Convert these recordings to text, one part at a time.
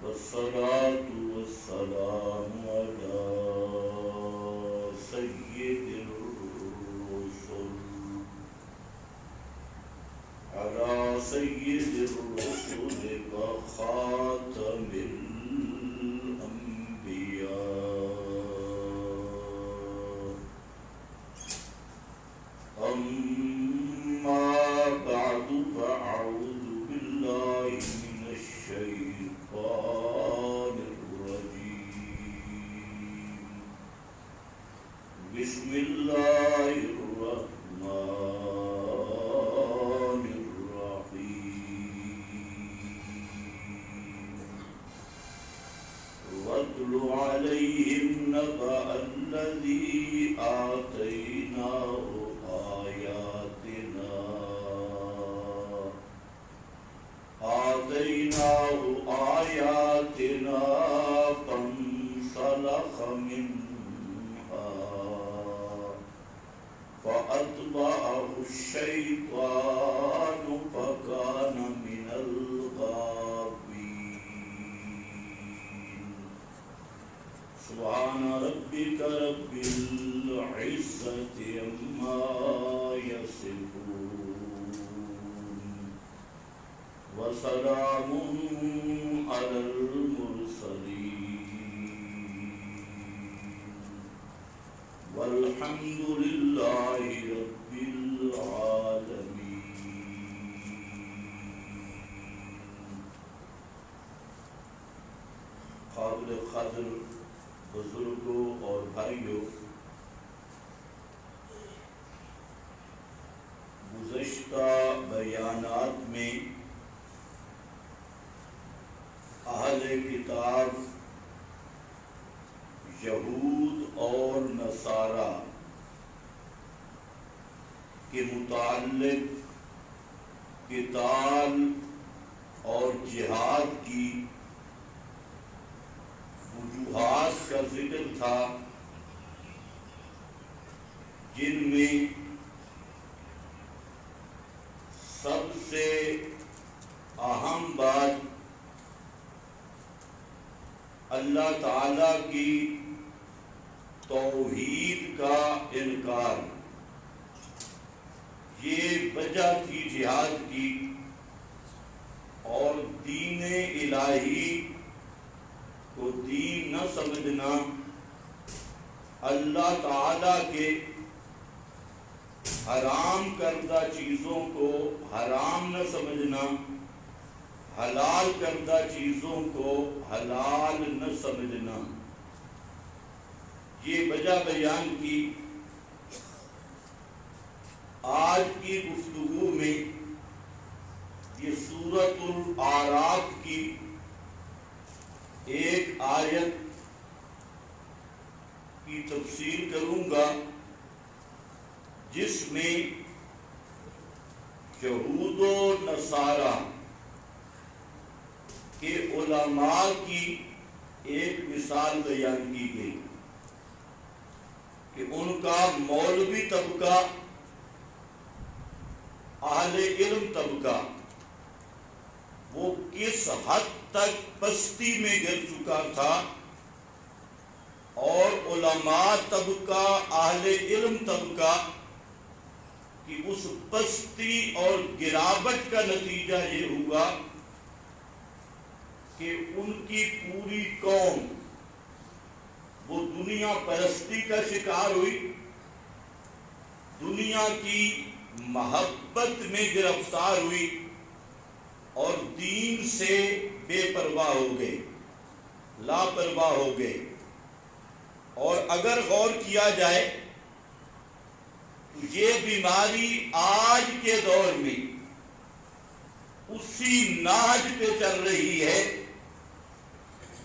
والصلاة والسلام على سيد الرسل وخاتم الأنبياء. أما بعد فأعوذ بالله من الشيطان الرجيم. بسم الله الرحمن الرحيم. واتل عليهم نبأ الذي آتيناه آياتنا فانسلخ منها فأتبعه الشيطان فكان من الغاوين. سبحان ربك رب العزة عما يصفون وسلام على المرسلين والحمد لله رب العالمين. قابل قدر بزرگوں اور بھائیوں، گزشتہ بیانات میں اہل کتاب یہود اور نصارہ کے متعلق قتال اور جہاد کی وجوہات کا ذکر تھا، جن میں سب سے اہم بات اللہ تعالی کی توحید کا انکار، یہ وجہ تھی جہاد کی، اور دین الہی کو دین نہ سمجھنا، اللہ تعالی کے حرام کردہ چیزوں کو حرام نہ سمجھنا، حلال کردہ چیزوں کو حلال نہ سمجھنا، یہ وجہ بیان کی۔ آج کی گفتگو میں یہ سورۃ الاعراف کی ایک آیت کی تفسیر کروں گا، جس میں یہود و نصارہ کہ علماء کی ایک مثال بیان کی گئی کہ ان کا مولوی طبقہ، اہل علم طبقہ، وہ کس حد تک پستی میں گر چکا تھا، اور علماء طبقہ، اہل علم طبقہ کی اس پستی اور گراوٹ کا نتیجہ یہ ہوا کہ ان کی پوری قوم وہ دنیا پرستی کا شکار ہوئی، دنیا کی محبت میں گرفتار ہوئی، اور دین سے بے پرواہ ہو گئے، لاپرواہ ہو گئے۔ اور اگر غور کیا جائے تو یہ بیماری آج کے دور میں اسی نہج پہ چل رہی ہے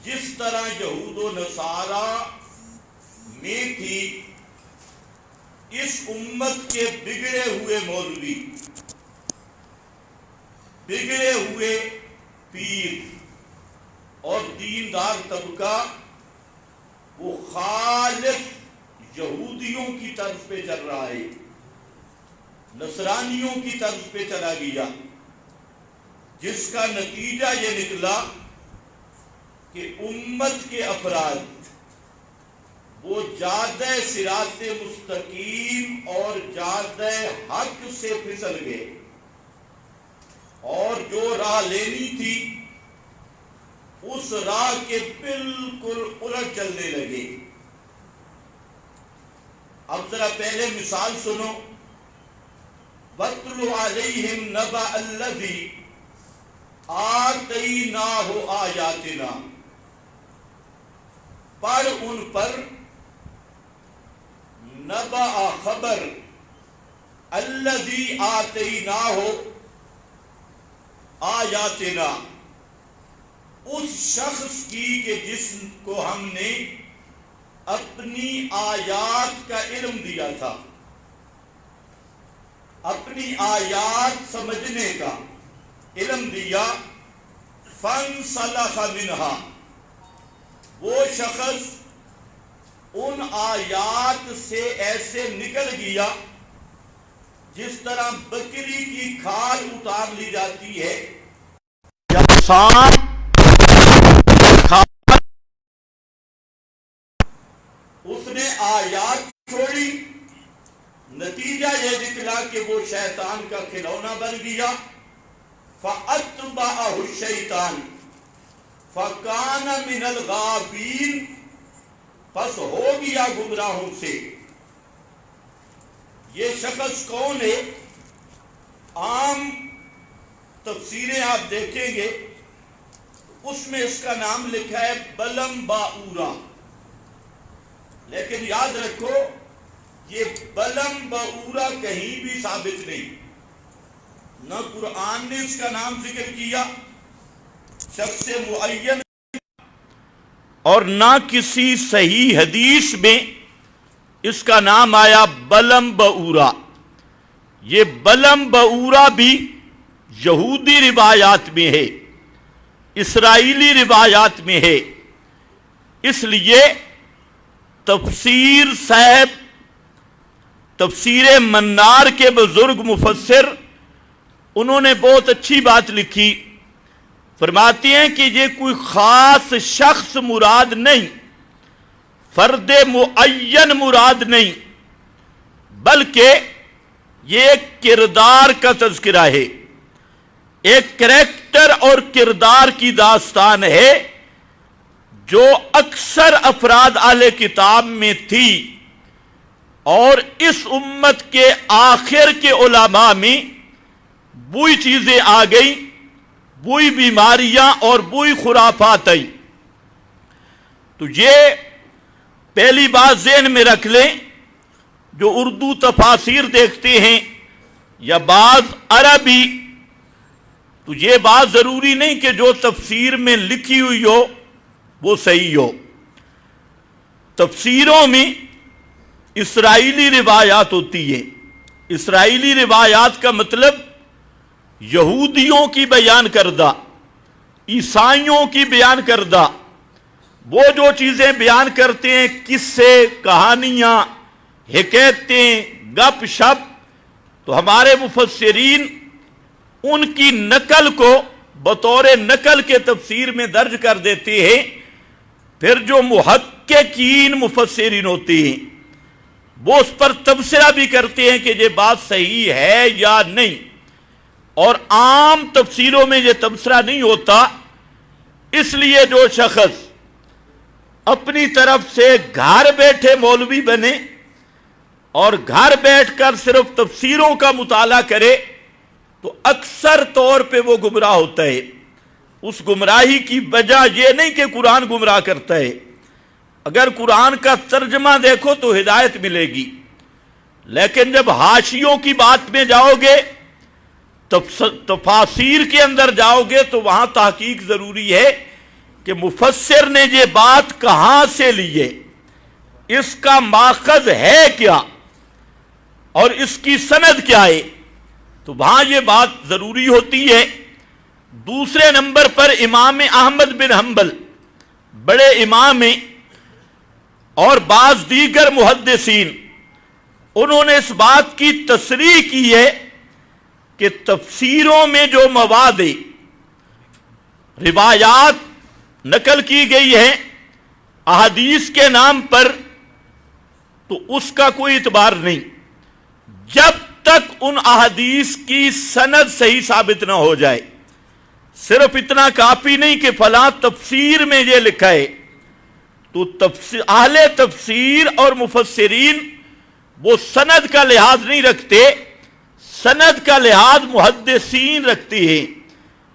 جس طرح یہود و نصارہ میں تھی۔ اس امت کے بگڑے ہوئے مولوی، بگڑے ہوئے پیر اور دیندار طبقہ وہ خالص یہودیوں کی طرف پہ چل رہا ہے، نصرانیوں کی طرف پہ چلا گیا، جس کا نتیجہ یہ نکلا کہ امت کے افراد وہ جادہ صراط مستقیم اور جادہ حق سے پھسل گئے اور جو راہ لینی تھی اس راہ کے بالکل الٹ چلنے لگے۔ اب ذرا پہلے مثال سنو، وَاتْلُ عَلَيْهِمْ نَبَأَ الَّذِي آتَيْنَاهُ آیَاتِنَا، پڑھ ان پر نبأ خبر الذی آتیناہ آیاتنا، اس شخص کی کہ جس کو ہم نے اپنی آیات کا علم دیا تھا، اپنی آیات سمجھنے کا علم دیا۔ فَانْسَلَخَ مِنْهَا، وہ شخص ان آیات سے ایسے نکل گیا جس طرح بکری کی کھال اتار لی جاتی ہے یا سانپ کھال، اس نے آیات چھوڑی، نتیجہ یہ نکلا کہ وہ شیطان کا کھلونا بن گیا۔ فَأَتْبَعَهُ الشَّيْطَانُ فَكَانَ مِنَ الْغَاوِينَ، پس ہو گیا گمراہوں سے۔ یہ شخص کون ہے؟ عام تفسیریں آپ دیکھیں گے اس میں اس کا نام لکھا ہے بلم باورا، لیکن یاد رکھو یہ بلم باورا کہیں بھی ثابت نہیں، نہ قرآن نے اس کا نام ذکر کیا شخص معین، اور نہ کسی صحیح حدیث میں اس کا نام آیا بلم باورا۔ یہ بلم باورا بھی یہودی روایات میں ہے، اسرائیلی روایات میں ہے، اس لیے تفسیر صاحب تفسیر منار کے بزرگ مفسر انہوں نے بہت اچھی بات لکھی، فرماتے ہیں کہ یہ کوئی خاص شخص مراد نہیں، فرد معین مراد نہیں، بلکہ یہ ایک کردار کا تذکرہ ہے، ایک کریکٹر اور کردار کی داستان ہے جو اکثر افراد اہل کتاب میں تھی، اور اس امت کے آخر کے علماء میں وہی چیزیں آ گئی، وہی بیماریاں اور وہی خرافات آئی۔ تو یہ پہلی بات ذہن میں رکھ لیں، جو اردو تفاسیر دیکھتے ہیں یا بعض عربی، تو یہ بات ضروری نہیں کہ جو تفسیر میں لکھی ہوئی ہو وہ صحیح ہو۔ تفسیروں میں اسرائیلی روایات ہوتی ہیں، اسرائیلی روایات کا مطلب یہودیوں کی بیان کردہ، عیسائیوں کی بیان کردہ، وہ جو چیزیں بیان کرتے ہیں، قصے، کہانیاں، حکایتیں، گپ شپ، تو ہمارے مفسرین ان کی نقل کو بطور نقل کے تفسیر میں درج کر دیتے ہیں۔ پھر جو محققین مفسرین ہوتے ہیں وہ اس پر تبصرہ بھی کرتے ہیں کہ یہ بات صحیح ہے یا نہیں، اور عام تفسیروں میں یہ تبصرہ نہیں ہوتا، اس لیے جو شخص اپنی طرف سے گھر بیٹھے مولوی بنے اور گھر بیٹھ کر صرف تفسیروں کا مطالعہ کرے تو اکثر طور پہ وہ گمراہ ہوتا ہے۔ اس گمراہی کی وجہ یہ نہیں کہ قرآن گمراہ کرتا ہے، اگر قرآن کا ترجمہ دیکھو تو ہدایت ملے گی، لیکن جب حاشیوں کی بات میں جاؤ گے، تفاسیر کے اندر جاؤ گے، تو وہاں تحقیق ضروری ہے کہ مفسر نے یہ بات کہاں سے لی ہے، اس کا ماخذ ہے کیا اور اس کی سند کیا ہے، تو وہاں یہ بات ضروری ہوتی ہے۔ دوسرے نمبر پر امام احمد بن حنبل بڑے امام ہیں، اور بعض دیگر محدثین انہوں نے اس بات کی تصریح کی ہے کہ تفسیروں میں جو مواد روایات نقل کی گئی ہیں احادیث کے نام پر تو اس کا کوئی اعتبار نہیں جب تک ان احادیث کی سند صحیح ثابت نہ ہو جائے۔ صرف اتنا کافی نہیں کہ فلاں تفسیر میں یہ لکھا ہے، تو اہل تفسیر اور مفسرین وہ سند کا لحاظ نہیں رکھتے، سند کا لحاظ محدثین رکھتے ہیں۔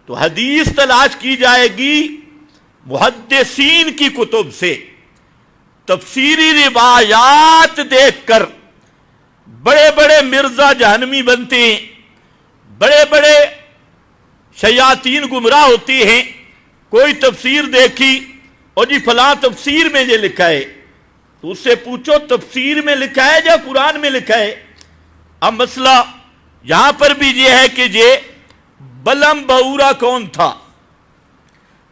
تو حدیث تلاش کی جائے گی محدثین کی کتب سے، تفسیری روایات دیکھ کر بڑے بڑے مرزا جہنمی بنتے ہیں، بڑے بڑے شیاطین گمراہ ہوتی ہیں۔ کوئی تفسیر دیکھی اور جی فلاں تفسیر میں یہ لکھا ہے، تو اس سے پوچھو تفسیر میں لکھا ہے یا قرآن میں لکھا ہے؟ اب مسئلہ یہاں پر بھی یہ ہے کہ یہ بلم بہورا کون تھا؟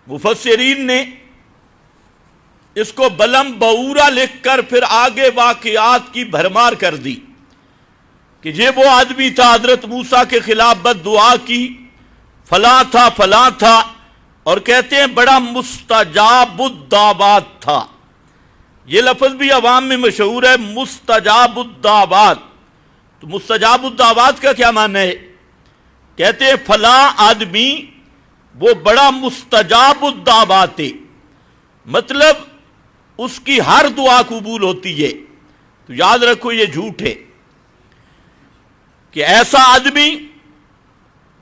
مفسرین نے اس کو بلم بہورا لکھ کر پھر آگے واقعات کی بھرمار کر دی کہ یہ وہ آدمی تھا حضرت موسیٰ کے خلاف بد دعا کی، فلاں تھا فلاں تھا، اور کہتے ہیں بڑا مستجاب الدعوات تھا۔ یہ لفظ بھی عوام میں مشہور ہے، مستجاب الدعوات۔ تو مستجاب الدعوات کا کیا معنی ہے؟ کہتے ہیں فلاں آدمی وہ بڑا مستجاب الدعوات ہے، مطلب اس کی ہر دعا قبول ہوتی ہے۔ تو یاد رکھو یہ جھوٹ ہے کہ ایسا آدمی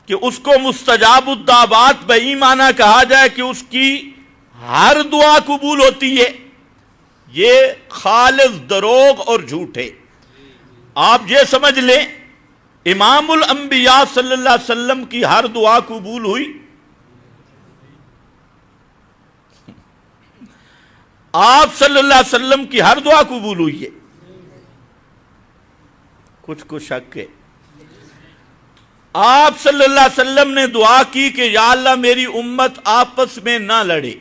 کہ اس کو مستجاب الدعوات بہی معنی کہا جائے کہ اس کی ہر دعا قبول ہوتی ہے، یہ خالص دروغ اور جھوٹ ہے۔ آپ یہ سمجھ لیں امام الانبیاء صلی اللہ علیہ وسلم کی ہر دعا قبول ہوئی؟ آپ صلی اللہ علیہ وسلم کی ہر دعا قبول ہوئی ہے؟ کچھ کو شک ہے۔ آپ صلی اللہ علیہ وسلم نے دعا کی کہ یا اللہ میری امت آپس میں نہ لڑے،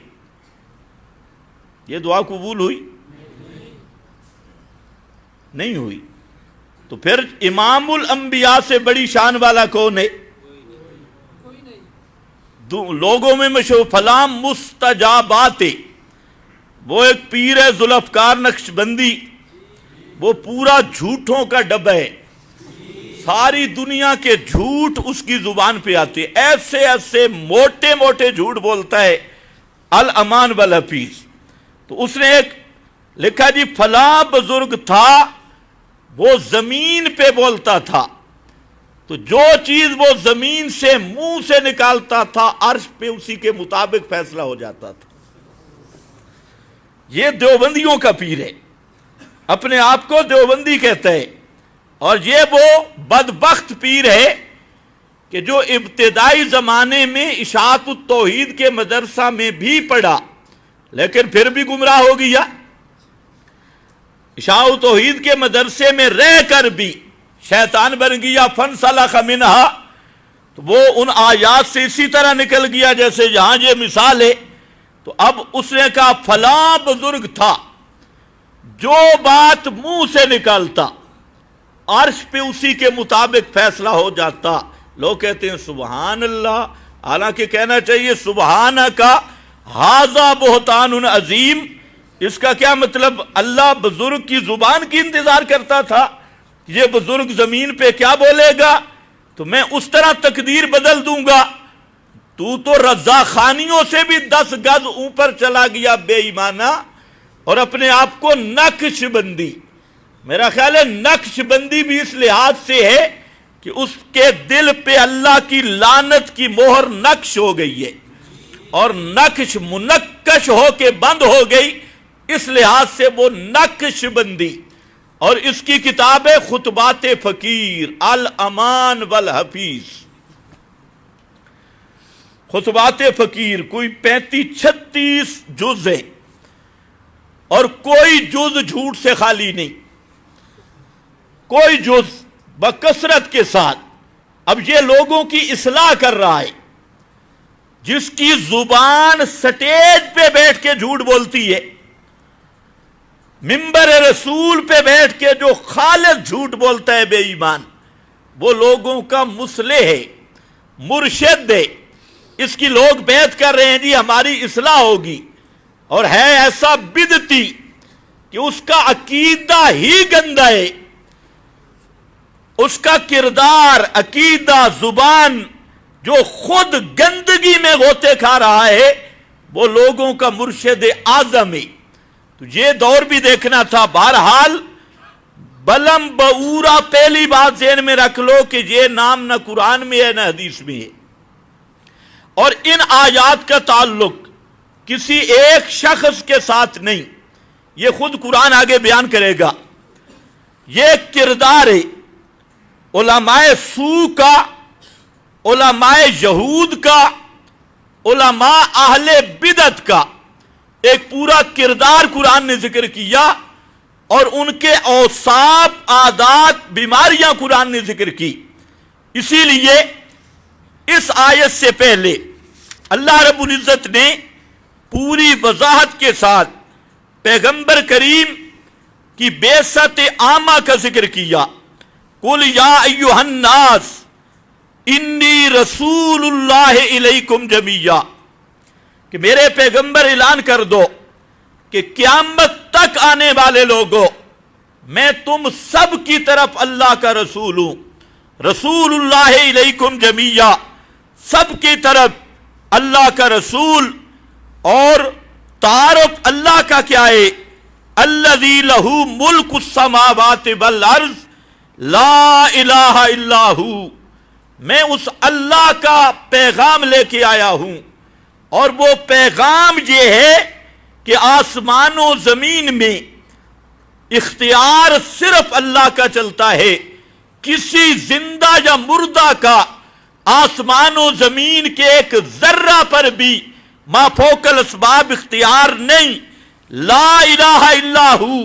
یہ دعا قبول ہوئی؟ نہیں ہوئی۔ تو پھر امام الانبیاء سے بڑی شان والا کون ہے؟ لوگوں میں مشہور فلاں مستجابات، وہ ایک پیر ہے ذوالفقار نقشبندی، وہ پورا جھوٹوں کا ڈبہ ہے، ساری دنیا کے جھوٹ اس کی زبان پہ آتے، ایسے ایسے موٹے موٹے جھوٹ بولتا ہے، الامان والحفیظ۔ تو اس نے ایک لکھا جی فلاں بزرگ تھا وہ زمین پہ بولتا تھا، تو جو چیز وہ زمین سے منہ سے نکالتا تھا عرش پہ اسی کے مطابق فیصلہ ہو جاتا تھا۔ یہ دیوبندیوں کا پیر ہے، اپنے آپ کو دیوبندی کہتا ہے، اور یہ وہ بدبخت پیر ہے کہ جو ابتدائی زمانے میں اشاعت التوحید کے مدرسہ میں بھی پڑھا لیکن پھر بھی گمراہ ہو گیا، اشاعت التوحید کے مدرسے میں رہ کر بھی شیطان بن گیا، فانسلخ منہا، تو وہ ان آیات سے اسی طرح نکل گیا جیسے یہاں یہ مثال ہے۔ تو اب اس نے کہا فلاں بزرگ تھا جو بات منہ سے نکالتا عرش پہ اسی کے مطابق فیصلہ ہو جاتا۔ لوگ کہتے ہیں سبحان اللہ، حالانکہ کہنا چاہیے سبحانکا ھذا بہتان عظیم۔ اس کا کیا مطلب؟ اللہ بزرگ کی زبان کی انتظار کرتا تھا، یہ بزرگ زمین پہ کیا بولے گا تو میں اس طرح تقدیر بدل دوں گا۔ تو رضا خانیوں سے بھی 10 گز اوپر چلا گیا بے ایمانہ، اور اپنے آپ کو نقش بندی، میرا خیال ہے نقش بندی بھی اس لحاظ سے ہے کہ اس کے دل پہ اللہ کی لعنت کی مہر نقش ہو گئی ہے، اور نقش منقش ہو کے بند ہو گئی، اس لحاظ سے وہ نقش بندی۔ اور اس کی کتاب ہے خطبات فقیر، الامان والحفیظ، خطبات فقیر، کوئی 35-36 جز ہیں، اور کوئی جز جھوٹ سے خالی نہیں، کوئی جز بکثرت کے ساتھ۔ اب یہ لوگوں کی اصلاح کر رہا ہے، جس کی زبان سٹیج پہ بیٹھ کے جھوٹ بولتی ہے، منبر رسول پہ بیٹھ کے جو خالص جھوٹ بولتا ہے بے ایمان، وہ لوگوں کا مصلح ہے، مرشد ہے، اس کی لوگ بیعت کر رہے ہیں جی ہماری اصلاح ہوگی، اور ہے ایسا بدعتی کہ اس کا عقیدہ ہی گندا ہے، اس کا کردار، عقیدہ، زبان جو خود گندگی میں غوطے کھا رہا ہے، وہ لوگوں کا مرشد اعظم ہے۔ تو یہ دور بھی دیکھنا تھا۔ بہرحال بلم بعورا پہلی بات ذہن میں رکھ لو کہ یہ نام نہ قرآن میں ہے نہ حدیث میں ہے، اور ان آیات کا تعلق کسی ایک شخص کے ساتھ نہیں، یہ خود قرآن آگے بیان کرے گا۔ یہ کردار ہے علماء سو کا، علماء یہود کا، علماء اہل بدعت کا، ایک پورا کردار قرآن نے ذکر کیا، اور ان کے اوصاف، عادات، بیماریاں قرآن نے ذکر کی۔ اسی لیے اس آیت سے پہلے اللہ رب العزت نے پوری وضاحت کے ساتھ پیغمبر کریم کی بعثت عامہ کا ذکر کیا۔ قُلْ يَا أَيُّهَا النَّاسِ إِنِّي رَسُولُ اللَّهِ إِلَيْكُمْ جَمِيعًا، کہ میرے پیغمبر اعلان کر دو کہ قیامت تک آنے والے لوگوں، میں تم سب کی طرف اللہ کا رسول ہوں۔ رسول اللہ علیکم جمیعا، سب کی طرف اللہ کا رسول۔ اور تعارف اللہ کا کیا ہے؟ الذی لہ ملک السماوات والارض لا الہ الا ہو، میں اس اللہ کا پیغام لے کے آیا ہوں، اور وہ پیغام یہ ہے کہ آسمان و زمین میں اختیار صرف اللہ کا چلتا ہے، کسی زندہ یا مردہ کا آسمان و زمین کے ایک ذرہ پر بھی ما فوق الاسباب اختیار نہیں۔ لا الہ الا ہو،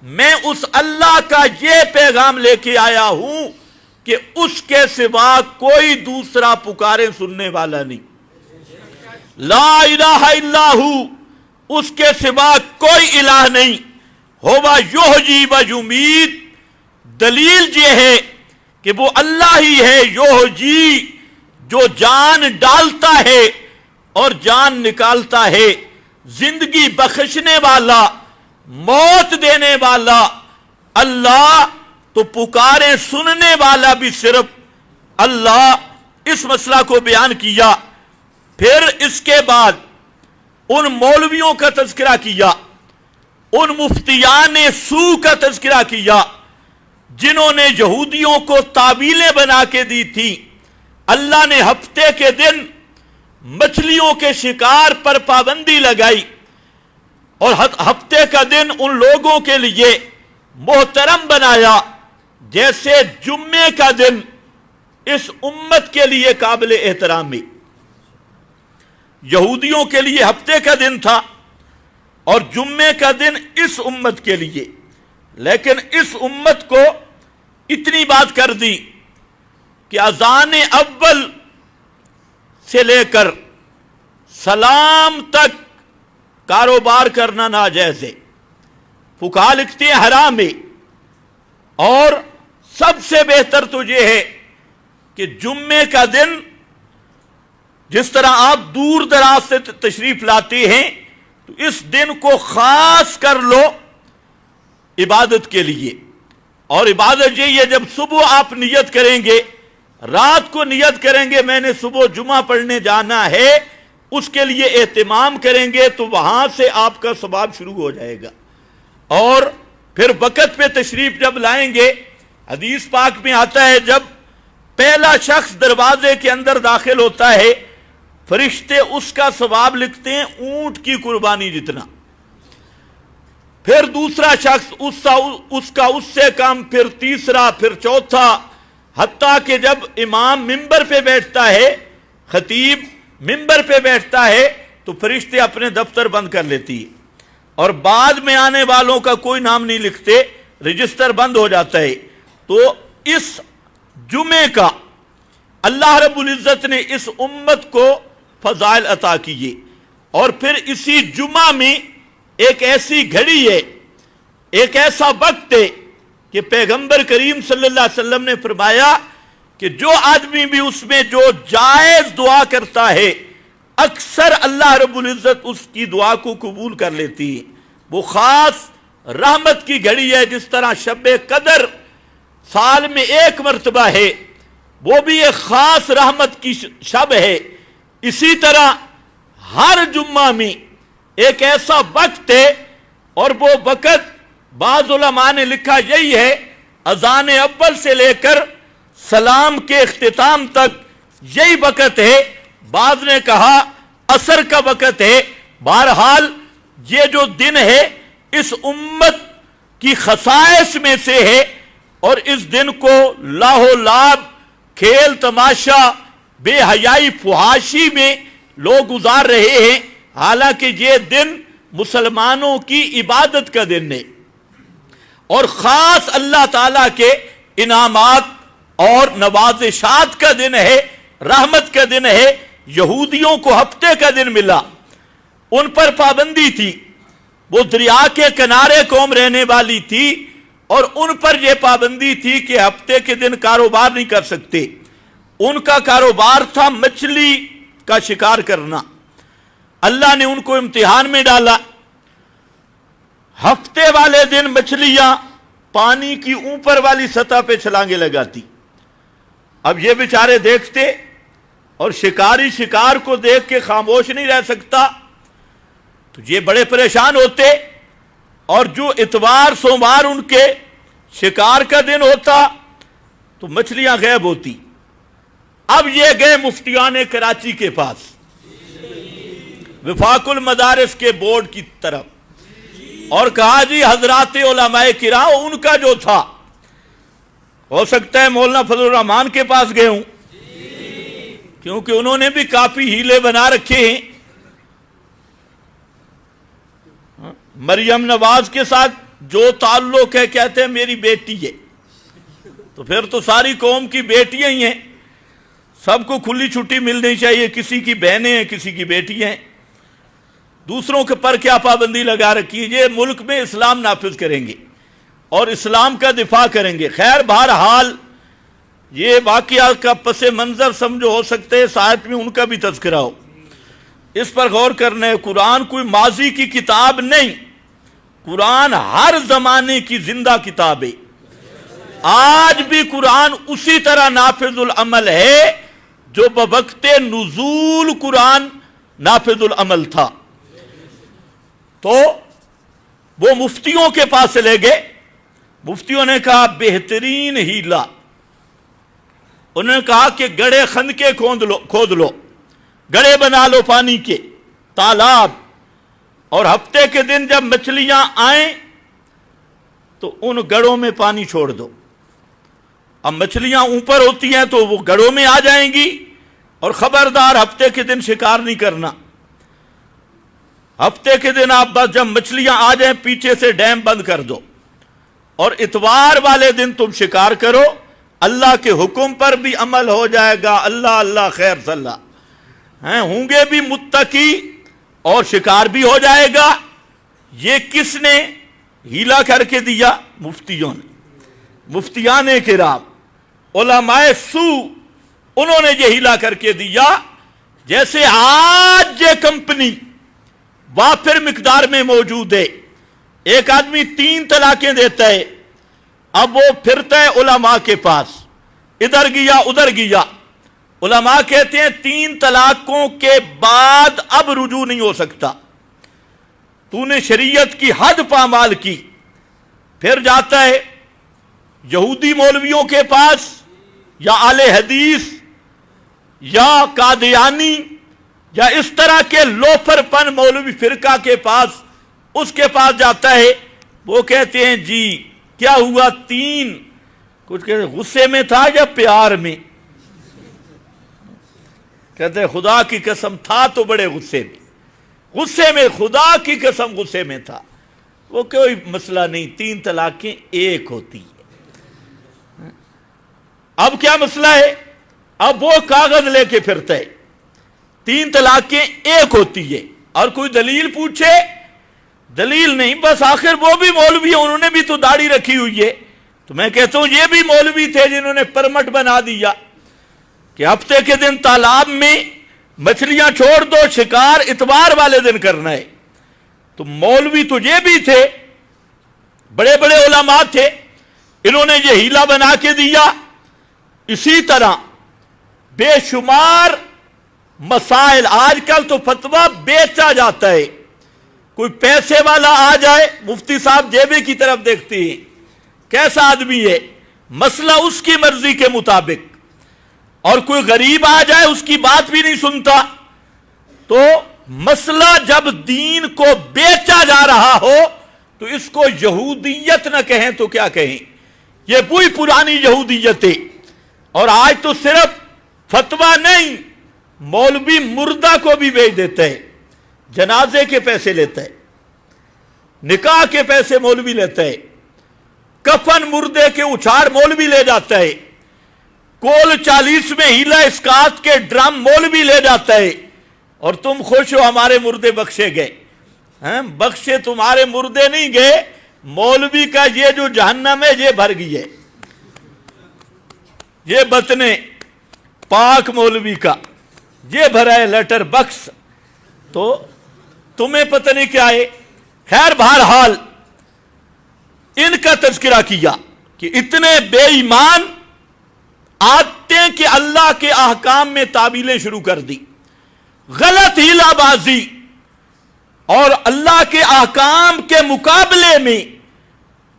میں اس اللہ کا یہ پیغام لے کے آیا ہوں کہ اس کے سوا کوئی دوسرا پکارے سننے والا نہیں۔ لا الہ الا ہو، اس کے سوا کوئی الہ نہیں۔ ہوا یحیی و یمیت، دلیل یہ ہے کہ وہ اللہ ہی ہے یحیی، جو جان ڈالتا ہے اور جان نکالتا ہے، زندگی بخشنے والا، موت دینے والا اللہ، تو پکارے سننے والا بھی صرف اللہ۔ اس مسئلہ کو بیان کیا۔ پھر اس کے بعد ان مولویوں کا تذکرہ کیا، ان مفتیان سو کا تذکرہ کیا جنہوں نے یہودیوں کو تعویلیں بنا کے دی تھی۔ اللہ نے ہفتے کے دن مچھلیوں کے شکار پر پابندی لگائی، اور ہفتے کا دن ان لوگوں کے لیے محترم بنایا جیسے جمعے کا دن اس امت کے لیے قابل احترام ہے۔ یہودیوں کے لیے ہفتے کا دن تھا اور جمعے کا دن اس امت کے لیے، لیکن اس امت کو اتنی بات کر دی کہ اذان اول سے لے کر سلام تک کاروبار کرنا ناجائز ہے، فقہا لکھتے ہیں حرام ہے۔ اور سب سے بہتر تو یہ ہے کہ جمعے کا دن جس طرح آپ دور دراز سے تشریف لاتے ہیں تو اس دن کو خاص کر لو عبادت کے لیے، اور عبادت یہی ہے جب صبح آپ نیت کریں گے، رات کو نیت کریں گے میں نے صبح جمعہ پڑھنے جانا ہے، اس کے لیے اہتمام کریں گے تو وہاں سے آپ کا ثواب شروع ہو جائے گا۔ اور پھر وقت پہ تشریف جب لائیں گے، حدیث پاک میں آتا ہے جب پہلا شخص دروازے کے اندر داخل ہوتا ہے فرشتے اس کا ثواب لکھتے ہیں اونٹ کی قربانی جتنا، پھر دوسرا شخص اس کا اس سے کم، پھر تیسرا، پھر چوتھا، حتیٰ کہ جب امام منبر پہ بیٹھتا ہے، خطیب منبر پہ بیٹھتا ہے تو فرشتے اپنے دفتر بند کر لیتی ہے، اور بعد میں آنے والوں کا کوئی نام نہیں لکھتے، رجسٹر بند ہو جاتا ہے۔ تو اس جمعے کا اللہ رب العزت نے اس امت کو فضائل عطا کیے، اور پھر اسی جمعہ میں ایک ایسی گھڑی ہے، ایک ایسا وقت ہے کہ پیغمبر کریم صلی اللہ علیہ وسلم نے فرمایا کہ جو آدمی بھی اس میں جو جائز دعا کرتا ہے اکثر اللہ رب العزت اس کی دعا کو قبول کر لیتی ہے۔ وہ خاص رحمت کی گھڑی ہے، جس طرح شب قدر سال میں ایک مرتبہ ہے، وہ بھی ایک خاص رحمت کی شب ہے، اسی طرح ہر جمعہ میں ایک ایسا وقت ہے، اور وہ وقت بعض علماء نے لکھا یہی ہے، اذان اول سے لے کر سلام کے اختتام تک یہی وقت ہے، بعض نے کہا عصر کا وقت ہے۔ بہرحال یہ جو دن ہے اس امت کی خصائص میں سے ہے، اور اس دن کو لاہ و لعب، کھیل تماشا، بے حیائی، فحاشی میں لوگ گزار رہے ہیں، حالانکہ یہ دن مسلمانوں کی عبادت کا دن ہے، اور خاص اللہ تعالیٰ کے انعامات اور نوازشات کا دن ہے، رحمت کا دن ہے۔ یہودیوں کو ہفتے کا دن ملا، ان پر پابندی تھی، وہ دریا کے کنارے قوم رہنے والی تھی، اور ان پر یہ پابندی تھی کہ ہفتے کے دن کاروبار نہیں کر سکتے۔ ان کا کاروبار تھا مچھلی کا شکار کرنا۔ اللہ نے ان کو امتحان میں ڈالا، ہفتے والے دن مچھلیاں پانی کی اوپر والی سطح پہ چھلانگیں لگاتی۔ اب یہ بیچارے دیکھتے، اور شکاری شکار کو دیکھ کے خاموش نہیں رہ سکتا، تو یہ بڑے پریشان ہوتے، اور جو اتوار سوموار ان کے شکار کا دن ہوتا تو مچھلیاں غائب ہوتی۔ اب یہ گئے مفتیان کراچی کے پاس، وفاق المدارس کے بورڈ کی طرف، اور کہا جی حضرات علماء کرام، ان کا جو تھا، ہو سکتا ہے مولانا فضل الرحمان کے پاس گئے ہوں، کیونکہ انہوں نے بھی کافی ہیلے بنا رکھے ہیں۔ مریم نواز کے ساتھ جو تعلق ہے، کہتے ہیں میری بیٹی ہے، تو پھر تو ساری قوم کی بیٹیاں ہی ہیں، سب کو کھلی چھٹی ملنی چاہیے، کسی کی بہنیں ہیں، کسی کی بیٹیاں ہیں، دوسروں کے پر کیا پابندی لگا رکھی ہے؟ یہ ملک میں اسلام نافذ کریں گے اور اسلام کا دفاع کریں گے۔ خیر بہرحال یہ واقعات کا پس منظر سمجھو، ہو سکتے ہے ساتھ میں ان کا بھی تذکرہ ہو، اس پر غور کرنا ہے۔ قرآن کوئی ماضی کی کتاب نہیں، قرآن ہر زمانے کی زندہ کتاب ہے، آج بھی قرآن اسی طرح نافذ العمل ہے جو بوقت نزول قرآن نافذ العمل تھا۔ تو وہ مفتیوں کے پاس لے گئے، مفتیوں نے کہا بہترین ہیلہ، انہوں نے کہا کہ گڑھے خندقے کھود لو، گڑھے بنا لو پانی کے، تالاب، اور ہفتے کے دن جب مچھلیاں آئیں تو ان گڑھوں میں پانی چھوڑ دو۔ اب مچھلیاں اوپر ہوتی ہیں تو وہ گڑھوں میں آ جائیں گی، اور خبردار ہفتے کے دن شکار نہیں کرنا۔ ہفتے کے دن آپ بس جب مچھلیاں آ جائیں پیچھے سے ڈیم بند کر دو، اور اتوار والے دن تم شکار کرو، اللہ کے حکم پر بھی عمل ہو جائے گا۔ اللہ اللہ خیر صلاح ہیں، ہوں گے بھی متقی اور شکار بھی ہو جائے گا۔ یہ کس نے ہیلا کر کے دیا؟ مفتیوں نے، مفتیان کرام، علماء سو، انہوں نے یہ ہیلا کر کے دیا۔ جیسے آج یہ کمپنی وافر مقدار میں موجود ہے، ایک آدمی 3 طلاقیں دیتا ہے، اب وہ پھرتا ہے علماء کے پاس، ادھر گیا ادھر گیا، علماء کہتے ہیں 3 طلاقوں کے بعد اب رجوع نہیں ہو سکتا، تو نے شریعت کی حد پامال کی۔ پھر جاتا ہے یہودی مولویوں کے پاس، یا اہل حدیث، یا قادیانی، یا اس طرح کے لوفر پن مولوی فرقہ کے پاس، اس کے پاس جاتا ہے، وہ کہتے ہیں جی کیا ہوا؟ 3، کچھ کہتے ہیں غصے میں تھا یا پیار میں؟ کہتے ہیں خدا کی قسم تھا تو بڑے غصے میں، خدا کی قسم غصے میں تھا۔ وہ کوئی مسئلہ نہیں، 3 طلاقیں ایک ہوتی ہے۔ اب کیا مسئلہ ہے؟ اب وہ کاغذ لے کے پھرتا ہے، 3 طلاقیں ایک ہوتی ہے، اور کوئی دلیل پوچھے، دلیل نہیں، بس آخر وہ بھی مولوی ہیں، انہوں نے بھی تو داڑھی رکھی ہوئی ہے۔ تو میں کہتا ہوں یہ بھی مولوی تھے جنہوں نے پرمٹ بنا دیا، کہ ہفتے کے دن تالاب میں مچھلیاں چھوڑ دو، شکار اتوار والے دن کرنا ہے۔ تو مولوی تو یہ بھی تھے، بڑے بڑے علماء تھے، انہوں نے یہ ہیلا بنا کے دیا۔ اسی طرح بے شمار مسائل، آج کل تو فتویٰ بیچا جاتا ہے، کوئی پیسے والا آ جائے، مفتی صاحب جیبے کی طرف دیکھتے ہیں، کیسا آدمی ہے، مسئلہ اس کی مرضی کے مطابق، اور کوئی غریب آ جائے اس کی بات بھی نہیں سنتا۔ تو مسئلہ جب دین کو بیچا جا رہا ہو تو اس کو یہودیت نہ کہیں تو کیا کہیں، یہ وہی پرانی یہودیت ہے۔ اور آج تو صرف فتویٰ نہیں، مولوی مردہ کو بھی بیچ دیتا ہے، جنازے کے پیسے لیتا ہے، نکاح کے پیسے مولوی لیتا ہے، کفن مردے کے اچھاڑ مولوی لے جاتا ہے، کول 40 میں ہیلا اسکات کے ڈرم مولوی لے جاتا ہے، اور تم خوش ہو ہمارے مردے بخشے گئے۔ بخشے تمہارے مردے نہیں گئے، مولوی کا یہ جو جہنم ہے یہ بھر گئی ہے، یہ بطنے پاک مولوی کا یہ بھرا ہے لیٹر بکس، تو تمہیں پتہ نہیں کیا ہے۔ خیر بہرحال ان کا تذکرہ کیا کہ اتنے بے ایمان آتے ہیں کہ اللہ کے احکام میں تعویلیں شروع کر دی، غلط ہیلا بازی، اور اللہ کے احکام کے مقابلے میں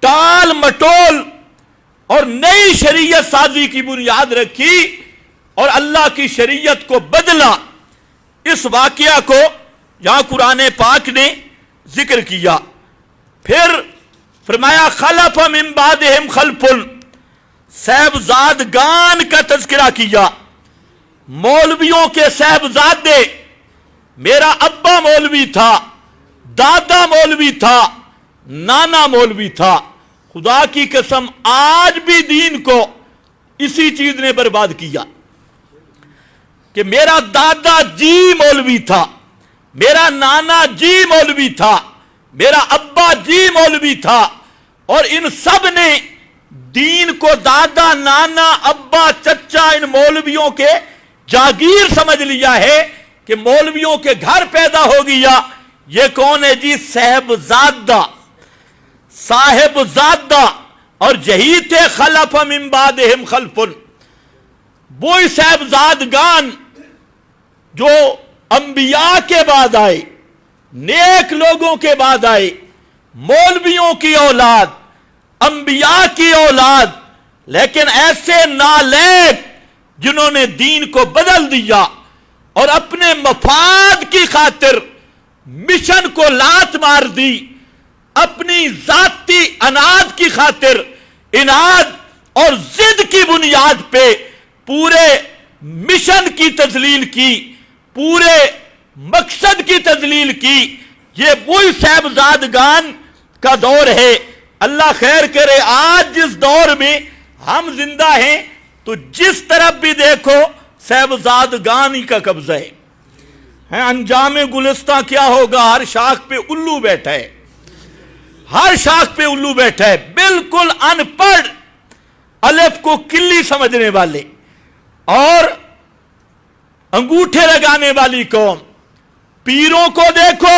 ٹال مٹول اور نئی شریعت سازی کی بنیاد رکھی اور اللہ کی شریعت کو بدلا۔ اس واقعہ کو یہاں قرآن پاک نے ذکر کیا۔ پھر فرمایا خلف من بعدہم خلف، صاحبزادگان کا تذکرہ کیا، مولویوں کے صاحبزادے۔ میرا ابا مولوی تھا، دادا مولوی تھا، نانا مولوی تھا، خدا کی قسم آج بھی دین کو اسی چیز نے برباد کیا کہ میرا دادا جی مولوی تھا، میرا نانا جی مولوی تھا، میرا ابا جی مولوی تھا، اور ان سب نے دین کو دادا نانا ابا چچا ان مولویوں کے جاگیر سمجھ لیا ہے کہ مولویوں کے گھر پیدا ہو گیا۔ یہ کون ہے جی؟ صاحبزادہ، صاحبزادہ، اور یہی تھے خلف من بعدہم خلف، وہی صاحبزادگان جو انبیاء کے بعد آئے، نیک لوگوں کے بعد آئے، مولویوں کی اولاد، انبیاء کی اولاد، لیکن ایسے نالیک جنہوں نے دین کو بدل دیا اور اپنے مفاد کی خاطر مشن کو لات مار دی، اپنی ذاتی اناد کی خاطر اناد اور ضد کی بنیاد پہ پورے مشن کی تذلیل کی، پورے مقصد کی تذلیل کی۔ یہ وہی صاحبزادگان کا دور ہے۔ اللہ خیر کرے، آج جس دور میں ہم زندہ ہیں تو جس طرف بھی دیکھو صاحبزادگان ہی کا قبضہ ہے۔ انجام گلستہ کیا ہوگا؟ ہر شاخ پہ الو بیٹھا ہے، ہر شاخ پہ الو بیٹھا ہے، بالکل ان پڑھ، الف کو کلی سمجھنے والے اور انگوٹھے لگانے والی قوم۔ پیروں کو دیکھو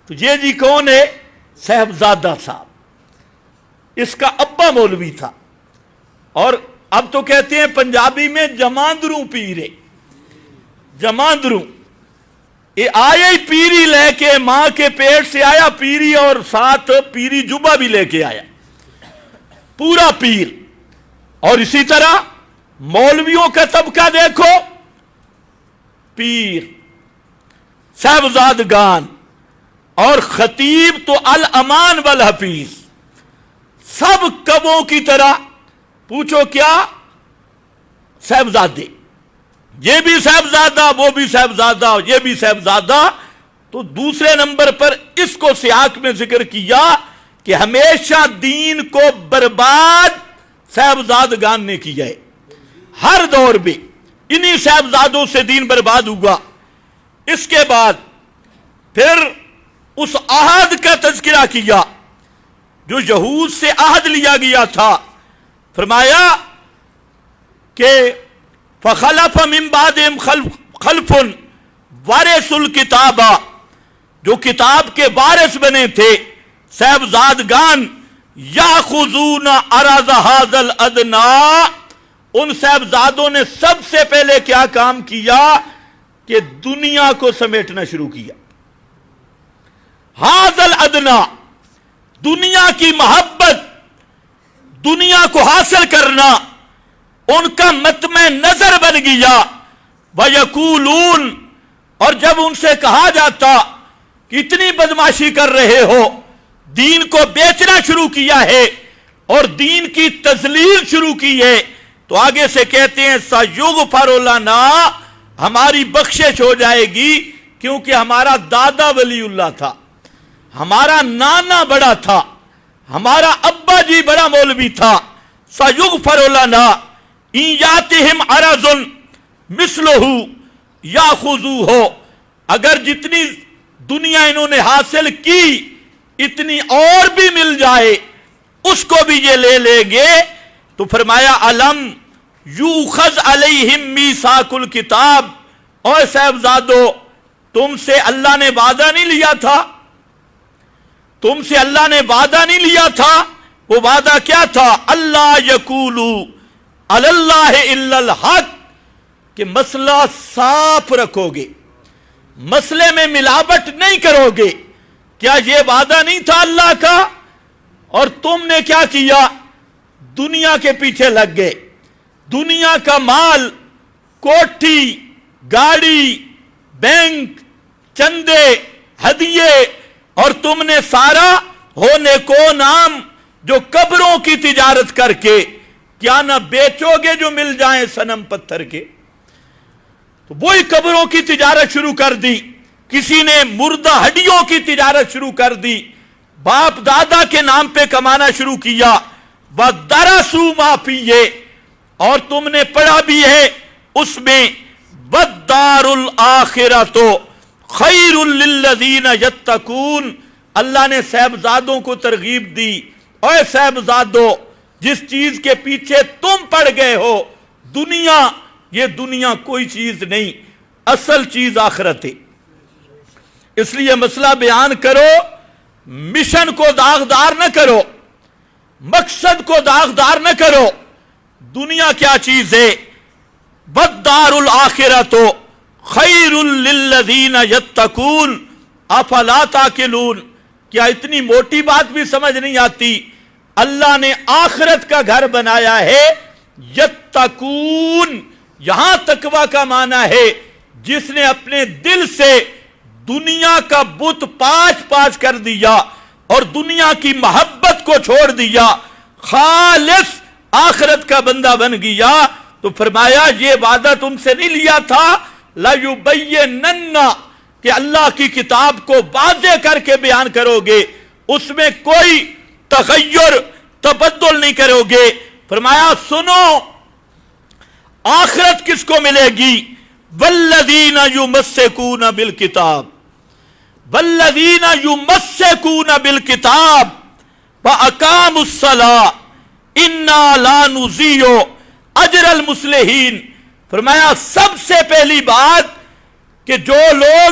تو یہ جی کون ہے؟ صاحبزادہ صاحب، اس کا ابا مولوی تھا، اور اب تو کہتے ہیں پنجابی میں جماندروں پیر ہے، جماندروں۔ یہ آیا ہی پیری لے کے، ماں کے پیٹ سے آیا پیری، اور ساتھ پیری جبہ بھی لے کے آیا، پورا پیر۔ اور اسی طرح مولویوں کا طبقہ دیکھو، پیر، صاحبزادگان، اور خطیب تو الامان والحفیظ، سب کبوں کی طرح۔ پوچھو کیا؟ صاحبزادے، یہ بھی صاحبزادہ، وہ بھی صاحبزادہ، یہ بھی صاحبزادہ۔ تو دوسرے نمبر پر اس کو سیاق میں ذکر کیا کہ ہمیشہ دین کو برباد صاحبزادگان نے کیا ہے، ہر دور میں انہی صاحبزادوں سے دین برباد ہوا۔ اس کے بعد پھر اس عہد کا تذکرہ کیا جو یہود سے عہد لیا گیا تھا۔ فرمایا کہ فخلف من بعدہم خلف ورثوا الکتاب، جو کتاب کے وارث بنے تھے صاحبزادگان، یاخذون عرض ھذا الادنی، ان صاحبزادوں نے سب سے پہلے کیا کام کیا کہ دنیا کو سمیٹنا شروع کیا. ھذا الادنی، دنیا کی محبت، دنیا کو حاصل کرنا ان کا مطمع نظر بن گیا. وَيَقُولُونَ، اور جب ان سے کہا جاتا کہ اتنی بدماشی کر رہے ہو، دین کو بیچنا شروع کیا ہے اور دین کی تذلیل شروع کی ہے، تو آگے سے کہتے ہیں سَيُغْفَرُ لَنَا، ہماری بخشش ہو جائے گی، کیونکہ ہمارا دادا ولی اللہ تھا، ہمارا نانا بڑا تھا، ہمارا ابا جی بڑا مولوی تھا. سَيُغْفَرُ لَنَا إِن يَأْتِهِمْ عَرَضٌ مِثْلُهُ يَأْخُذُوهُ، اگر جتنی دنیا انہوں نے حاصل کی اتنی اور بھی مل جائے اس کو بھی یہ لے لیں گے. تو فرمایا الم یوخذ علیہم میثاق الکتاب، اور صاحبزادو تم سے اللہ نے وعدہ نہیں لیا تھا، تم سے اللہ نے وعدہ نہیں لیا تھا. وہ وعدہ کیا تھا؟ اللہ یقولوا علی اللہ الا الحق، کہ مسئلہ صاف رکھو گے، مسئلے میں ملاوٹ نہیں کرو گے. کیا یہ وعدہ نہیں تھا اللہ کا؟ اور تم نے کیا کیا؟ دنیا کے پیچھے لگ گئے، دنیا کا مال، کوٹھی، گاڑی، بینک، چندے، ہدیے، اور تم نے سارا ہونے کو نام جو قبروں کی تجارت کر کے کیا نہ بیچو گے جو مل جائیں صنم پتھر کے. تو وہی قبروں کی تجارت شروع کر دی، کسی نے مردہ ہڈیوں کی تجارت شروع کر دی، باپ دادا کے نام پہ کمانا شروع کیا. وَدَرَسُوا مَا فِيهِ، اور تم نے پڑھا بھی ہے اس میں وَالدَّارُ الْآخِرَةُ خَيْرٌ لِلَّذِينَ يَتَّقُونَ. اللہ نے صاحبزادوں کو ترغیب دی، اے صاحبزادو جس چیز کے پیچھے تم پڑ گئے ہو دنیا، یہ دنیا کوئی چیز نہیں، اصل چیز آخرت ہے. اس لیے مسئلہ بیان کرو، مشن کو داغدار نہ کرو، مقصد کو داغدار نہ کرو. دنیا کیا چیز ہے؟ وَالدَّارُ الْآخِرَةُ خَيْرٌ لِلَّذِينَ يَتَّقُونَ أَفَلَا تَعْقِلُونَ. کیا اتنی موٹی بات بھی سمجھ نہیں آتی؟ اللہ نے آخرت کا گھر بنایا ہے یتقون، یہاں تقوی کا معنی ہے جس نے اپنے دل سے دنیا کا بت پاش پاش کر دیا اور دنیا کی محبت کو چھوڑ دیا، خالص آخرت کا بندہ بن گیا. تو فرمایا یہ وعدہ تم سے نہیں لیا تھا لَيُبَيِّنَنَّ، کہ اللہ کی کتاب کو واضح کر کے بیان کرو گے، اس میں کوئی تغیر تبدل نہیں کرو گے. فرمایا سنو آخرت کس کو ملے گی؟ وَالَّذِينَ يُمَسِّكُونَ بِالْكِتَابِ، وَالَّذِينَ يُمَسِّكُونَ بِالْكِتَابِ وَأَقَامُوا الصَّلَاةَ إِنَّا لَا نُضِيعُ أَجْرَ الْمُصْلِحِينَ. فرمایا سب سے پہلی بات کہ جو لوگ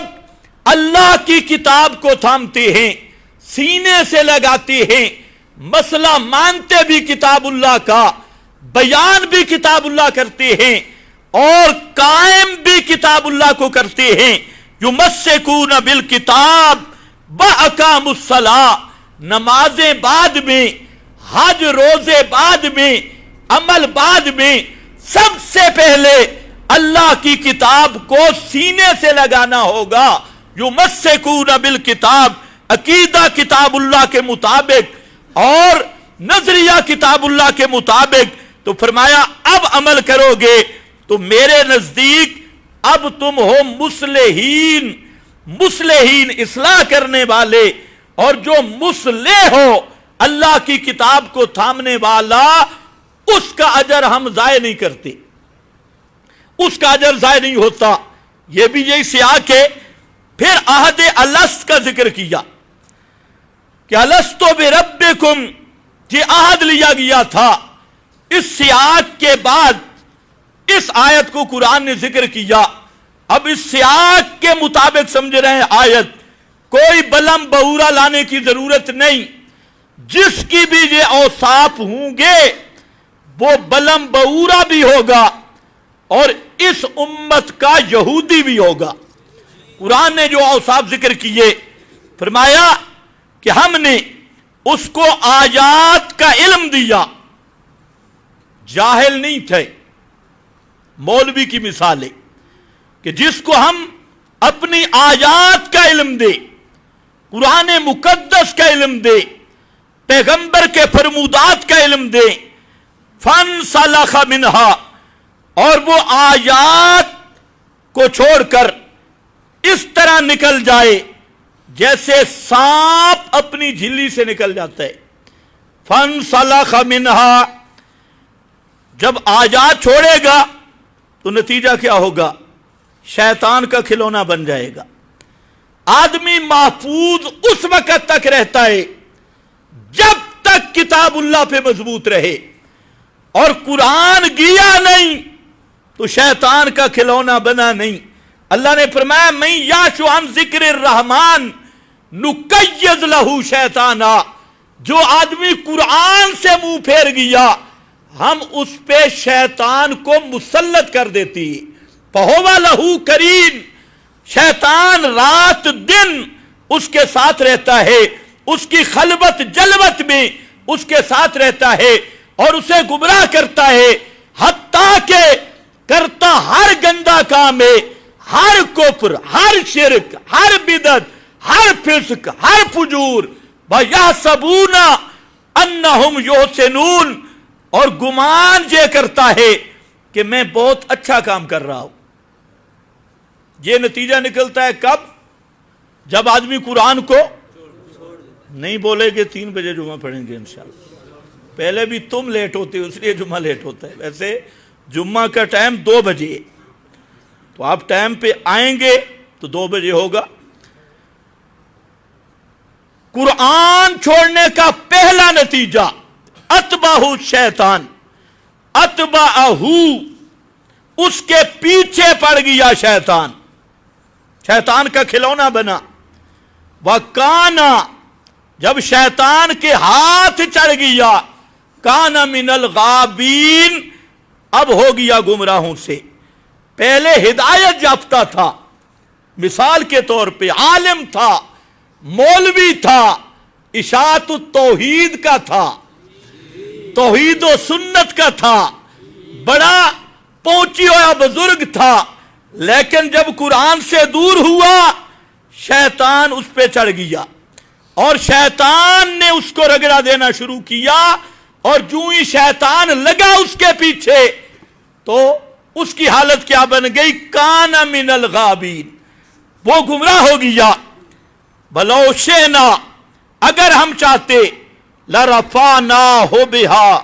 اللہ کی کتاب کو تھامتے ہیں، سینے سے لگاتے ہیں، مسئلہ مانتے بھی کتاب اللہ کا، بیان بھی کتاب اللہ کرتے ہیں اور قائم بھی کتاب اللہ کو کرتے ہیں. یمسکون بالکتاب واقاموا الصلاۃ، نمازیں بعد میں، حج روزے بعد میں، عمل بعد میں، سب سے پہلے اللہ کی کتاب کو سینے سے لگانا ہوگا. یمسکون بالکتاب، عقیدہ کتاب اللہ کے مطابق اور نظریہ کتاب اللہ کے مطابق. تو فرمایا اب عمل کرو گے تو میرے نزدیک اب تم ہو مصلحین. مصلحین اصلاح کرنے والے، اور جو مصلح ہو اللہ کی کتاب کو تھامنے والا، اس کا اجر ہم ضائع نہیں کرتے، اس کا اجر ضائع نہیں ہوتا. یہ بھی یہی سیاق ہے. پھر عہد الست کا ذکر کیا کہ الست بربکم، یہ عہد لیا گیا تھا. اس سیاق کے بعد اس آیت کو قرآن نے ذکر کیا. اب اس سیاق کے مطابق سمجھ رہے ہیں آیت, کوئی بلم بہورا لانے کی ضرورت نہیں. جس کی بھی یہ اوصاف ہوں گے وہ بلم بہورا بھی ہوگا اور اس امت کا یہودی بھی ہوگا. قرآن نے جو اوصاف ذکر کیے, فرمایا کہ ہم نے اس کو آیات کا علم دیا, جاہل نہیں تھے. مولوی کی مثال ہے کہ جس کو ہم اپنی آیات کا علم دے, قرآن مقدس کا علم دے, پیغمبر کے فرمودات کا علم دے, فَانْسَلَخَ مِنْهَا, اور وہ آیات کو چھوڑ کر اس طرح نکل جائے جیسے سانپ اپنی جھلی سے نکل جاتا ہے. فَانْسَلَخَ مِنْهَا, جب آیات چھوڑے گا تو نتیجہ کیا ہوگا؟ شیطان کا کھلونا بن جائے گا. آدمی محفوظ اس وقت تک رہتا ہے جب تک کتاب اللہ پہ مضبوط رہے, اور قرآن گیا نہیں تو شیطان کا کھلونا بنا نہیں. اللہ نے فرمایا من یعش عن ذکر الرحمن نقید لہ شیطانا, جو آدمی قرآن سے منہ پھیر گیا ہم اس پہ شیطان کو مسلط کر دیتی. فہو لہ قرین, شیطان رات دن اس کے ساتھ رہتا ہے, اس کی خلوت جلوت میں اس کے ساتھ رہتا ہے اور اسے گمراہ کرتا ہے, حتیٰ کہ کرتا ہر گندا کام ہے, ہر کفر, ہر شرک, ہر بدعت, ہر فسق, ہر فجور, وَيَحْسَبُونَ أَنَّهُمْ يُحْسِنُونَ, اور گمان یہ کرتا ہے کہ میں بہت اچھا کام کر رہا ہوں. یہ نتیجہ نکلتا ہے کب؟ جب آدمی قرآن کو نہیں بولے گے 3 بجے جمعہ پڑھیں گے انشاءاللہ. پہلے بھی تم لیٹ ہوتے اس لیے جمعہ لیٹ ہوتا ہے. ویسے جمعہ کا ٹائم 2 بجے, تو آپ ٹائم پہ آئیں گے تو 2 بجے ہوگا. قرآن چھوڑنے کا پہلا نتیجہ اتبعہ شیطان, اتبعہ, اس کے پیچھے پڑ گیا شیطان, شیطان کا کھلونا بنا. وَكَانَ, جب شیطان کے ہاتھ چڑھ گیا, کَانَ مِنَ الْغَابِينَ, اب ہو گیا گمراہوں سے. پہلے ہدایت یافتہ تھا, مثال کے طور پہ عالم تھا, مولوی تھا, اشاعت التوحید کا تھا, توحید و سنت کا تھا, بڑا پہنچی ہوا بزرگ تھا, لیکن جب قرآن سے دور ہوا شیطان اس پہ چڑھ گیا اور شیطان نے اس کو رگڑا دینا شروع کیا, اور جو ہی شیطان لگا اس کے پیچھے تو اس کی حالت کیا بن گئی؟ کان من الغابین, وہ گمراہ ہو گیا. بلو شئنا, اگر ہم چاہتے, لرفعناہ بہا,